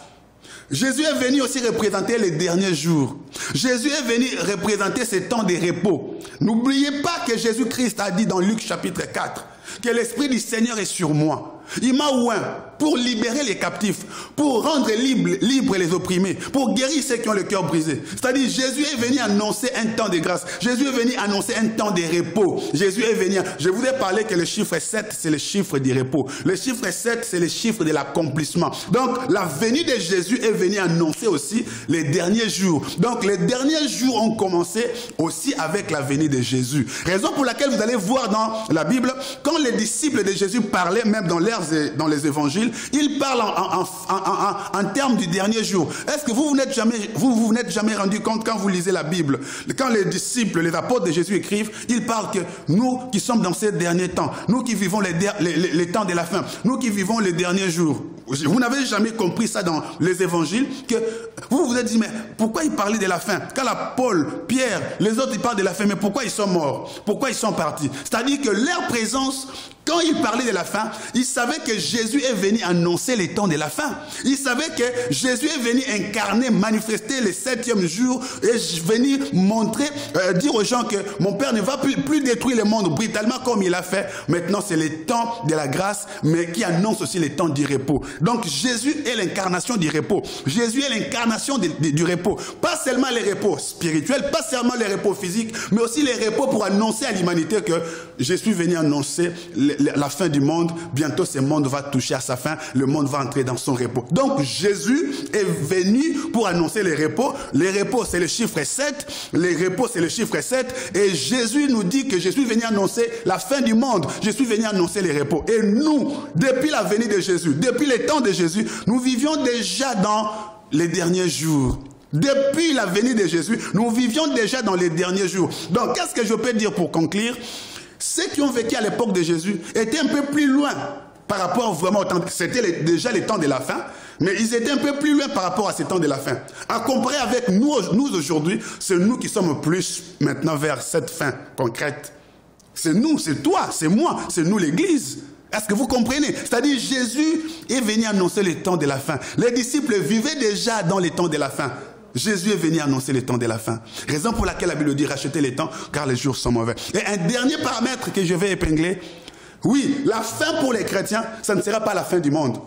Jésus est venu aussi représenter les derniers jours. Jésus est venu représenter ces temps de repos. N'oubliez pas que Jésus-Christ a dit dans Luc chapitre 4 que l'Esprit du Seigneur est sur moi. Il m'a oint pour libérer les captifs, pour rendre libres les opprimés, pour guérir ceux qui ont le cœur brisé. C'est-à-dire, Jésus est venu annoncer un temps de grâce. Jésus est venu annoncer un temps de repos. Jésus est venu... Je vous ai parlé que le chiffre 7, c'est le chiffre du repos. Le chiffre 7, c'est le chiffre de l'accomplissement. Donc, la venue de Jésus est venue annoncer aussi les derniers jours. Donc, les derniers jours ont commencé aussi avec la venue de Jésus. Raison pour laquelle vous allez voir dans la Bible, quand les disciples de Jésus parlaient, même dans les évangiles, ils parlent en termes du dernier jour. Est-ce que vous vous n'êtes jamais rendu compte quand vous lisez la Bible, quand les disciples, les apôtres de Jésus écrivent, ils parlent que nous qui sommes dans ces derniers temps, nous qui vivons les temps de la fin, nous qui vivons les derniers jours. Vous n'avez jamais compris ça dans les évangiles, que vous vous êtes dit, mais pourquoi ils parlaient de la fin? Quand Paul, Pierre, les autres, ils parlent de la fin, mais pourquoi ils sont morts? Pourquoi ils sont partis? C'est-à-dire que leur présence, quand ils parlaient de la fin, ils savaient que Jésus est venu annoncer les temps de la fin. Ils savaient que Jésus est venu incarner, manifester le 7e jour et venir montrer, dire aux gens que mon Père ne va plus détruire le monde brutalement comme il a fait. Maintenant, c'est le temps de la grâce, mais qui annonce aussi les temps du repos. Donc, Jésus est l'incarnation du repos. Jésus est l'incarnation du repos. Pas seulement les repos spirituels, pas seulement les repos physiques, mais aussi les repos pour annoncer à l'humanité que je suis venu annoncer la fin du monde. Bientôt, ce monde va toucher à sa fin. Le monde va entrer dans son repos. Donc, Jésus est venu pour annoncer les repos. Les repos, c'est le chiffre 7. Les repos, c'est le chiffre 7. Et Jésus nous dit que je suis venu annoncer la fin du monde. Je suis venu annoncer les repos. Et nous, depuis la venue de Jésus, depuis les temps de Jésus, nous vivions déjà dans les derniers jours. Depuis la venue de Jésus, nous vivions déjà dans les derniers jours. Donc, qu'est-ce que je peux dire pour conclure? Ceux qui ont vécu à l'époque de Jésus étaient un peu plus loin par rapport vraiment au temps. C'était déjà les temps de la fin, mais ils étaient un peu plus loin par rapport à ces temps de la fin. À comparer avec nous aujourd'hui, c'est nous qui sommes plus maintenant vers cette fin concrète. C'est nous, c'est toi, c'est moi, c'est nous l'Église. Est-ce que vous comprenez? C'est-à-dire Jésus est venu annoncer les temps de la fin. Les disciples vivaient déjà dans les temps de la fin. Jésus est venu annoncer les temps de la fin. Raison pour laquelle la Bible dit rachetez les temps car les jours sont mauvais. Et un dernier paramètre que je vais épingler, oui, la fin pour les chrétiens, ça ne sera pas la fin du monde.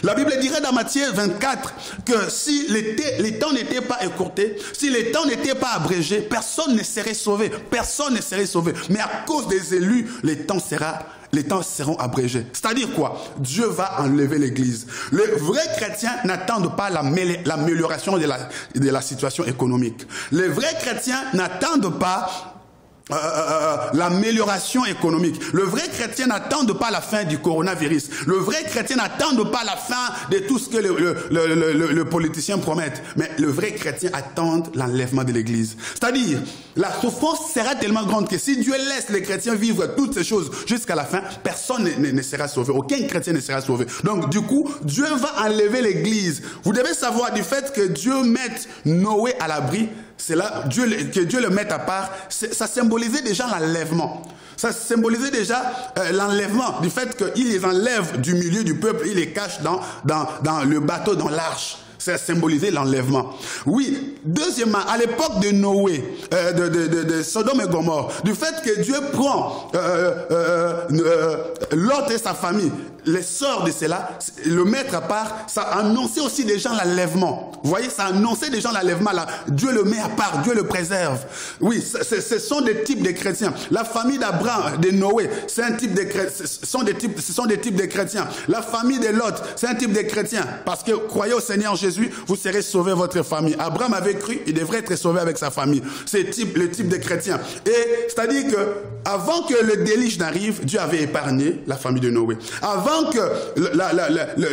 La Bible dirait dans Matthieu 24 que si les temps n'étaient pas écourtés, si les temps n'étaient pas abrégés, personne ne serait sauvé. Personne ne serait sauvé. Mais à cause des élus, les temps seront abrégés. C'est-à-dire quoi? Dieu va enlever l'Église. Les vrais chrétiens n'attendent pas l'amélioration de la situation économique. Les vrais chrétiens n'attendent pas l'amélioration économique. Le vrai chrétien n'attend pas la fin du coronavirus. Le vrai chrétien n'attend pas la fin de tout ce que le politicien promettent. Mais le vrai chrétien attend l'enlèvement de l'Église. C'est-à-dire, la souffrance sera tellement grande que si Dieu laisse les chrétiens vivre toutes ces choses jusqu'à la fin, personne ne sera sauvé. Aucun chrétien ne sera sauvé. Donc, du coup, Dieu va enlever l'Église. Vous devez savoir du fait que Dieu mette Noé à l'abri. C'est là que Dieu le mette à part. Ça symbolisait déjà l'enlèvement. Ça symbolisait déjà l'enlèvement, du fait qu'il les enlève du milieu du peuple, il les cache dans le bateau, dans l'arche. C'est symboliser l'enlèvement. Oui, deuxièmement, à l'époque de Noé, de Sodome et Gomorrhe, du fait que Dieu prend Lot et sa famille, les sorts de cela, le mettre à part, ça annonçait aussi déjà l'enlèvement. Vous voyez, ça annonçait déjà l'enlèvement. Dieu le met à part, Dieu le préserve. Oui, ce sont des types de chrétiens. La famille d'Abraham, de Noé, c'est un type de ce sont des types de chrétiens. La famille de Lot, c'est un type de chrétien. Parce que croyez au Seigneur Jésus, vous serez sauvés votre famille. Abraham avait cru, il devrait être sauvé avec sa famille. C'est le type de chrétien. Et c'est-à-dire que avant que le déluge n'arrive, Dieu avait épargné la famille de Noé. Avant que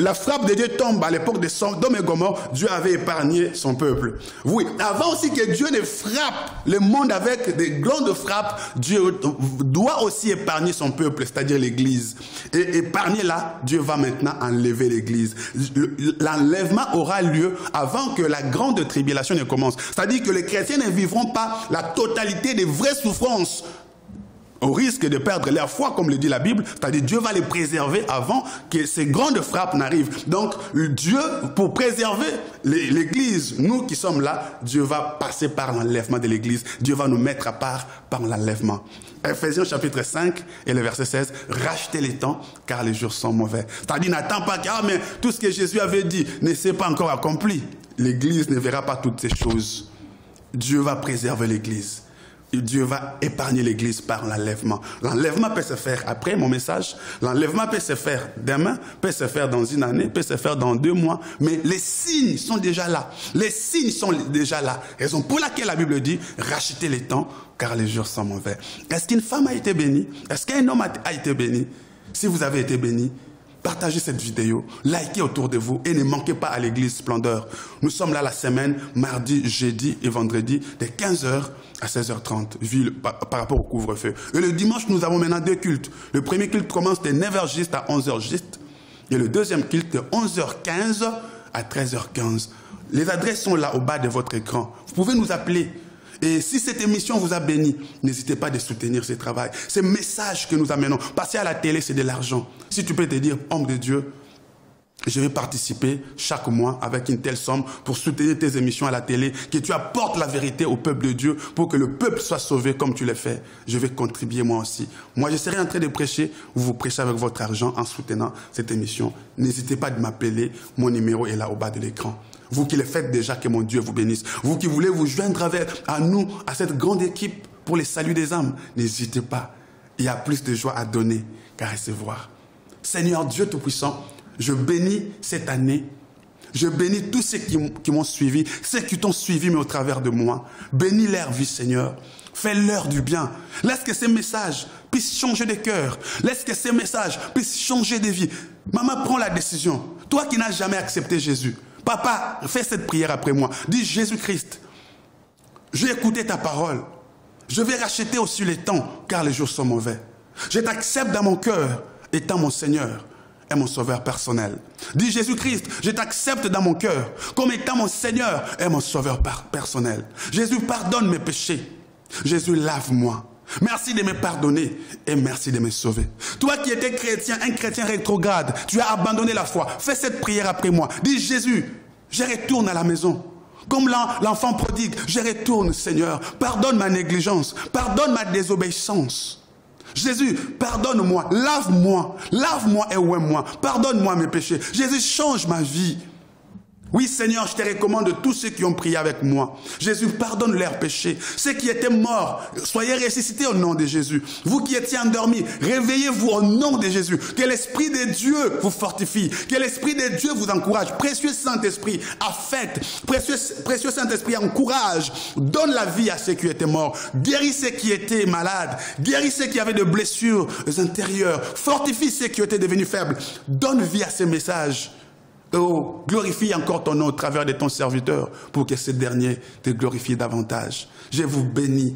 la frappe de Dieu tombe à l'époque de Sodome et Gomorrhe, Dieu avait épargné son peuple. Oui, avant aussi que Dieu ne frappe le monde avec des grandes frappes, Dieu doit aussi épargner son peuple, c'est-à-dire l'Église. Et épargner là, Dieu va maintenant enlever l'Église. L'enlèvement aura lieu avant que la grande tribulation ne commence. C'est-à-dire que les chrétiens ne vivront pas la totalité des vraies souffrances, au risque de perdre leur foi, comme le dit la Bible, c'est-à-dire Dieu va les préserver avant que ces grandes frappes n'arrivent. Donc Dieu, pour préserver l'Église, nous qui sommes là, Dieu va passer par l'enlèvement de l'Église. Dieu va nous mettre à part par l'enlèvement. Ephésiens chapitre 5 et le verset 16, rachetez les temps car les jours sont mauvais. C'est-à-dire n'attends pas que mais tout ce que Jésus avait dit ne s'est pas encore accompli. L'Église ne verra pas toutes ces choses. Dieu va préserver l'Église. Dieu va épargner l'Église par l'enlèvement. L'enlèvement peut se faire après mon message. L'enlèvement peut se faire demain, peut se faire dans une année, peut se faire dans 2 mois. Mais les signes sont déjà là. Les signes sont déjà là. Raison pour laquelle la Bible dit, rachetez les temps, car les jours sont mauvais. Est-ce qu'une femme a été bénie? Est-ce qu'un homme a été béni? Si vous avez été béni, partagez cette vidéo, likez autour de vous et ne manquez pas à l'église Splendeur. Nous sommes là la semaine, mardi, jeudi et vendredi, de 15h à 16h30, vu par rapport au couvre-feu. Et le dimanche, nous avons maintenant 2 cultes. Le premier culte commence de 9h juste à 11h juste. Et le deuxième culte de 11h15 à 13h15. Les adresses sont là au bas de votre écran. Vous pouvez nous appeler. Et si cette émission vous a béni, n'hésitez pas à soutenir ce travail. Ces messages que nous amenons. Passer à la télé, c'est de l'argent. Si tu peux te dire, homme de Dieu, je vais participer chaque mois avec une telle somme pour soutenir tes émissions à la télé, que tu apportes la vérité au peuple de Dieu pour que le peuple soit sauvé comme tu l'as fait. Je vais contribuer moi aussi. Moi, je serai en train de prêcher, vous prêchez avec votre argent en soutenant cette émission. N'hésitez pas à m'appeler, mon numéro est là au bas de l'écran. Vous qui le faites déjà, que mon Dieu vous bénisse. Vous qui voulez vous joindre à nous, à cette grande équipe pour le salut des âmes, n'hésitez pas. Il y a plus de joie à donner qu'à recevoir. Seigneur Dieu Tout-Puissant, je bénis cette année. Je bénis tous ceux qui m'ont suivi, ceux qui t'ont suivi, mais au travers de moi. Bénis leur vie, Seigneur. Fais-leur du bien. Laisse que ces messages puissent changer des cœurs. Laisse que ces messages puissent changer des vies. Maman, prends la décision. Toi qui n'as jamais accepté Jésus. Papa, fais cette prière après moi. Dis, Jésus-Christ, j'ai écouté ta parole. Je vais racheter aussi les temps, car les jours sont mauvais. Je t'accepte dans mon cœur, étant mon Seigneur et mon Sauveur personnel. Dis, Jésus-Christ, je t'accepte dans mon cœur, comme étant mon Seigneur et mon Sauveur personnel. Jésus, pardonne mes péchés. Jésus, lave-moi. Merci de me pardonner et merci de me sauver. Toi qui étais chrétien, un chrétien rétrograde, tu as abandonné la foi. Fais cette prière après moi. Dis, Jésus, je retourne à la maison. Comme l'enfant prodigue, je retourne, Seigneur. Pardonne ma négligence, pardonne ma désobéissance. Jésus, pardonne-moi, lave-moi et ouaie-moi. Pardonne-moi mes péchés. Jésus, change ma vie. Oui, Seigneur, je te recommande tous ceux qui ont prié avec moi. Jésus, pardonne leurs péchés. Ceux qui étaient morts, soyez ressuscités au nom de Jésus. Vous qui étiez endormis, réveillez-vous au nom de Jésus. Que l'Esprit de Dieu vous fortifie. Que l'Esprit de Dieu vous encourage. Précieux Saint-Esprit, affecte. Précieux Saint-Esprit, encourage. Donne la vie à ceux qui étaient morts. Guéris ceux qui étaient malades. Guéris ceux qui avaient des blessures intérieures. Fortifie ceux qui étaient devenus faibles. Donne vie à ces messages. Oh, glorifie encore ton nom au travers de ton serviteur pour que ce dernier te glorifie davantage. Je vous bénis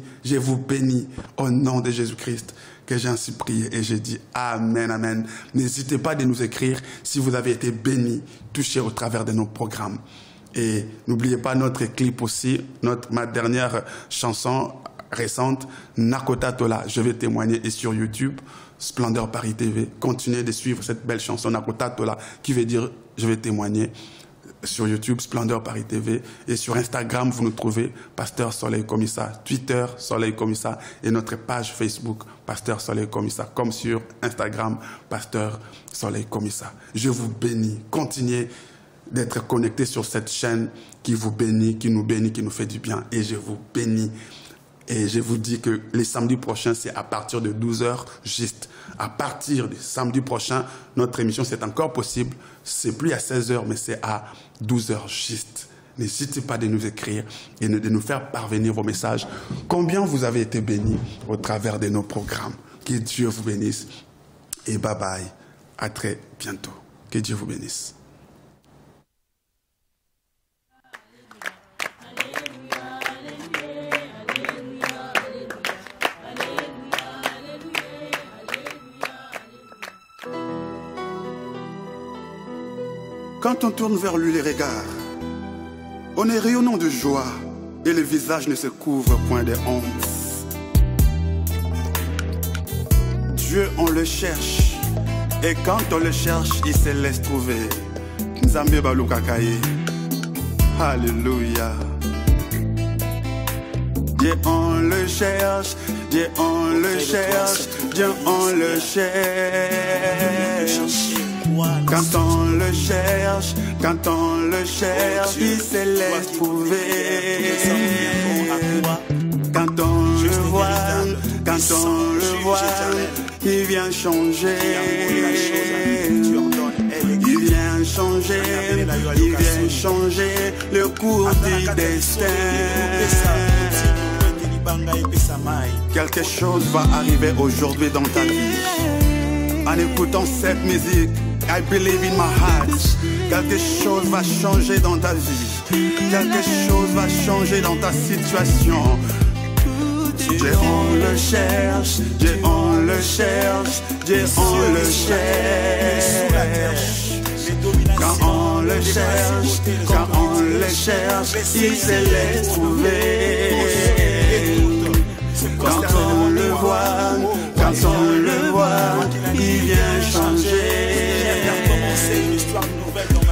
au nom de Jésus-Christ que j'ai ainsi prié et j'ai dit Amen, Amen. N'hésitez pas de nous écrire si vous avez été bénis, touchés au travers de nos programmes. Et n'oubliez pas notre clip aussi, ma dernière chanson récente, Nakota Tola, je vais témoigner, est sur YouTube, Splendeur Paris TV. Continuez de suivre cette belle chanson Nakota Tola qui veut dire je vais témoigner. sur YouTube, Splendeur Paris TV, et sur Instagram, vous nous trouvez Pasteur Soleil Komissa, Twitter Soleil Komissa, et notre page Facebook Pasteur Soleil Komissa, comme sur Instagram Pasteur Soleil Komissa. Je vous bénis, continuez d'être connectés sur cette chaîne qui vous bénit, qui nous fait du bien, et je vous bénis. Et je vous dis que les samedis prochains, c'est à partir de 12h juste. À partir du samedi prochain, notre émission, c'est encore possible. C'est plus à 16h, mais c'est à 12h juste. N'hésitez pas de nous écrire et de nous faire parvenir vos messages. Combien vous avez été bénis au travers de nos programmes. Que Dieu vous bénisse. Et bye bye. À très bientôt. Que Dieu vous bénisse. Quand on tourne vers lui les regards, on est rayonnant de joie et le visage ne se couvre point de honte. Dieu, on le cherche et quand on le cherche, il se laisse trouver. Nzambe baluka kaye. Alléluia. Dieu, on le cherche, Dieu, on le cherche, Dieu, on le cherche. Quand on le cherche, il se laisse trouver. Quand on le voit, il vient changer. Il vient changer le cours du destin. Quelque chose va arriver aujourd'hui dans ta vie. En écoutant cette musique, I believe in my heart. Quelque chose va changer dans ta vie. Quelque chose va changer dans ta situation. Dieu, on le cherche. Dieu, on le cherche. Dieu, on le cherche. Quand on le cherche, il se laisse trouver. Quand on le voit, il vient changer.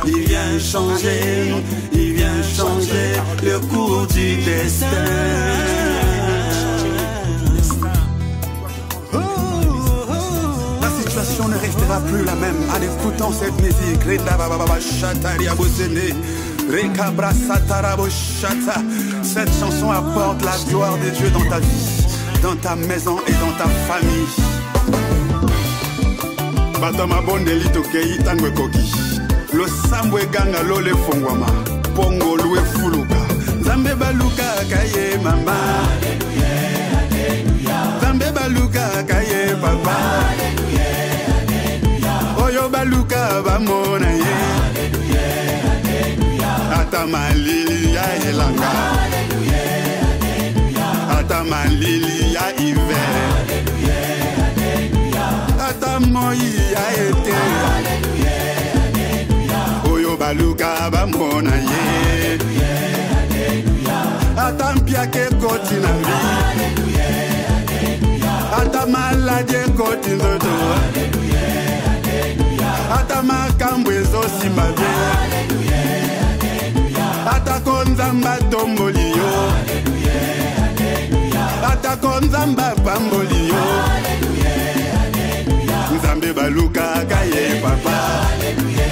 Il vient changer le cours du destin. La situation ne restera plus la même en écoutant cette musique. Cette chanson apporte la gloire de Dieu dans ta vie, dans ta maison et dans ta famille. Batama bondeli tokei tangwe koki. Lo sambwe ganga lo le fongwama. Pongo lue fuluka. Zambe baluka kaye mama. Alléluia, alléluia. Zambe baluka kaye papa. Alléluia, alléluia. Oyo baluka bamona ye. Alléluia, alléluia. Atamalili ya elanga. Alléluia, alléluia. Atamalili ya hiver. Alléluia, alléluia. Atamoyi ya été. Alléluia. Baluka bamona ye. Alléluia, alléluia. Atampia ke koti na vi. Alléluia, alléluia. Atamalade koti ndoto. Alléluia, alléluia. Atamakambo ezosimba bien. Alléluia, alléluia. Atakonzamba tomboli yo. Alléluia, alléluia. Atakonzamba pamboli yo. Alléluia, alléluia. Nzambe baluka kaye papa. Alléluia.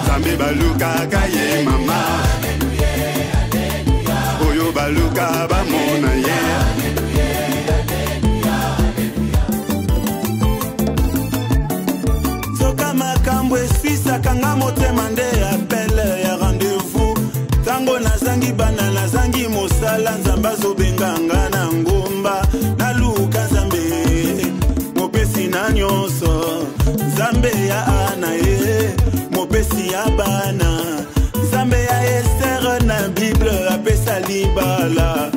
Zambe baluka kaye mama. Alléluia, alléluia. Oyo baluka bamona ye. Alléluia, alléluia. Soka makambo eswisa kanga motema nde appele ya rendez-vous. Tango nazangi bana nazangi mosala nzambe azobenganga na ngomba. Naluka nzambe mopesi na nyonso. Nzambe ya ana ye. Mopesi ya bana Nzambe ya Esther na Bible apesa libala.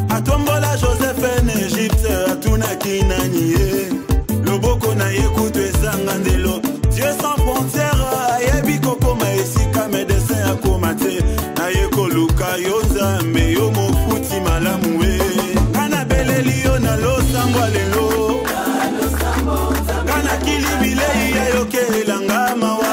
Atombola Joseph en Égypte atunaki nani ye. Loboko na ye kutu ezanga ndelo. Dieu sans frontières ayebi kokoma esika médecin akoma te. Na ye koluka yo Nzambe yo mofuti malamu we. Kana beleli yo na losambwa lelo. Kana kilibile ya yoke elanga mawa.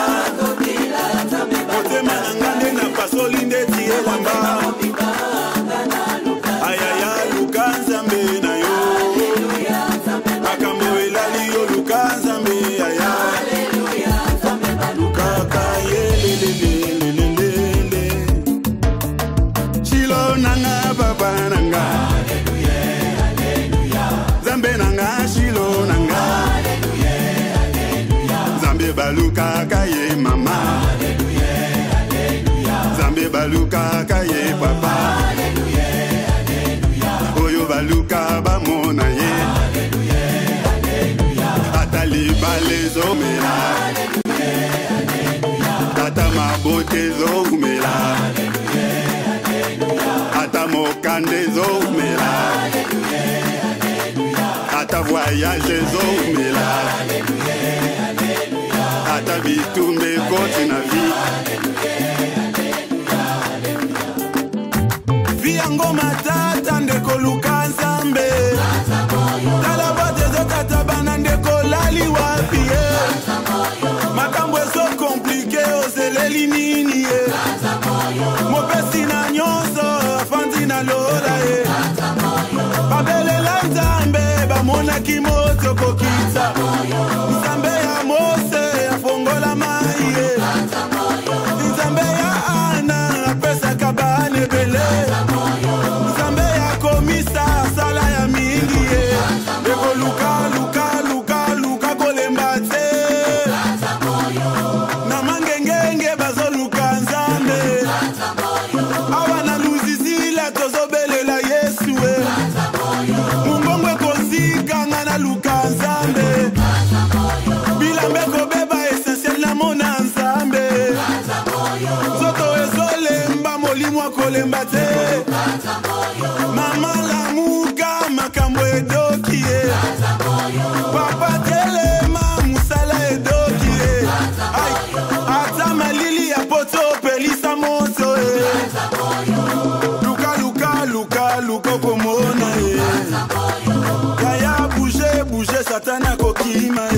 nanga shilo nanga Zambe baluka kaye mama Zambe baluka kaye papa Oyo baluka bamona ye Atali balezo mela Ata mabote zo mela Ata mokande zo mela Ata voyage zo mela Ata bitumbe kote na vi Viango matata ndeko luka nzambe Tala bote zo katabana ndeko lali wapi Makambo so komplike ozeleli nini Mopesi na nyonso afandi na lola Babelela nzambe bamona kimoto kokita Nzambe ya Mose afongola mai Nzambe ya Ana apesa kabane bele Nzambe ya komisa sala ya mingi Eko luka kolemba te Na mangengenge bazo luka nzambe Awa na luzizila tozo belela Yesu Mungongwe kozika nga na luka nzambe Bilambe kobeba essentiel na mona nzambe Zoto ezolemba molimwa kolemba te Mama lamuka makambo edoki Papa telema musala edoki Ata malili ya poto pelisa moto Luka komona Kaya bouge satana kokima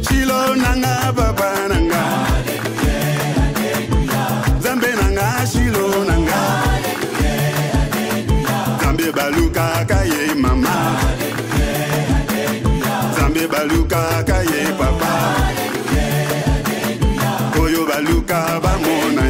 Shilo nanga baba nanga Zambe nanga shilo nanga Zambe baluka kaye mama Zambe baluka kaye papa Oyo baluka bamona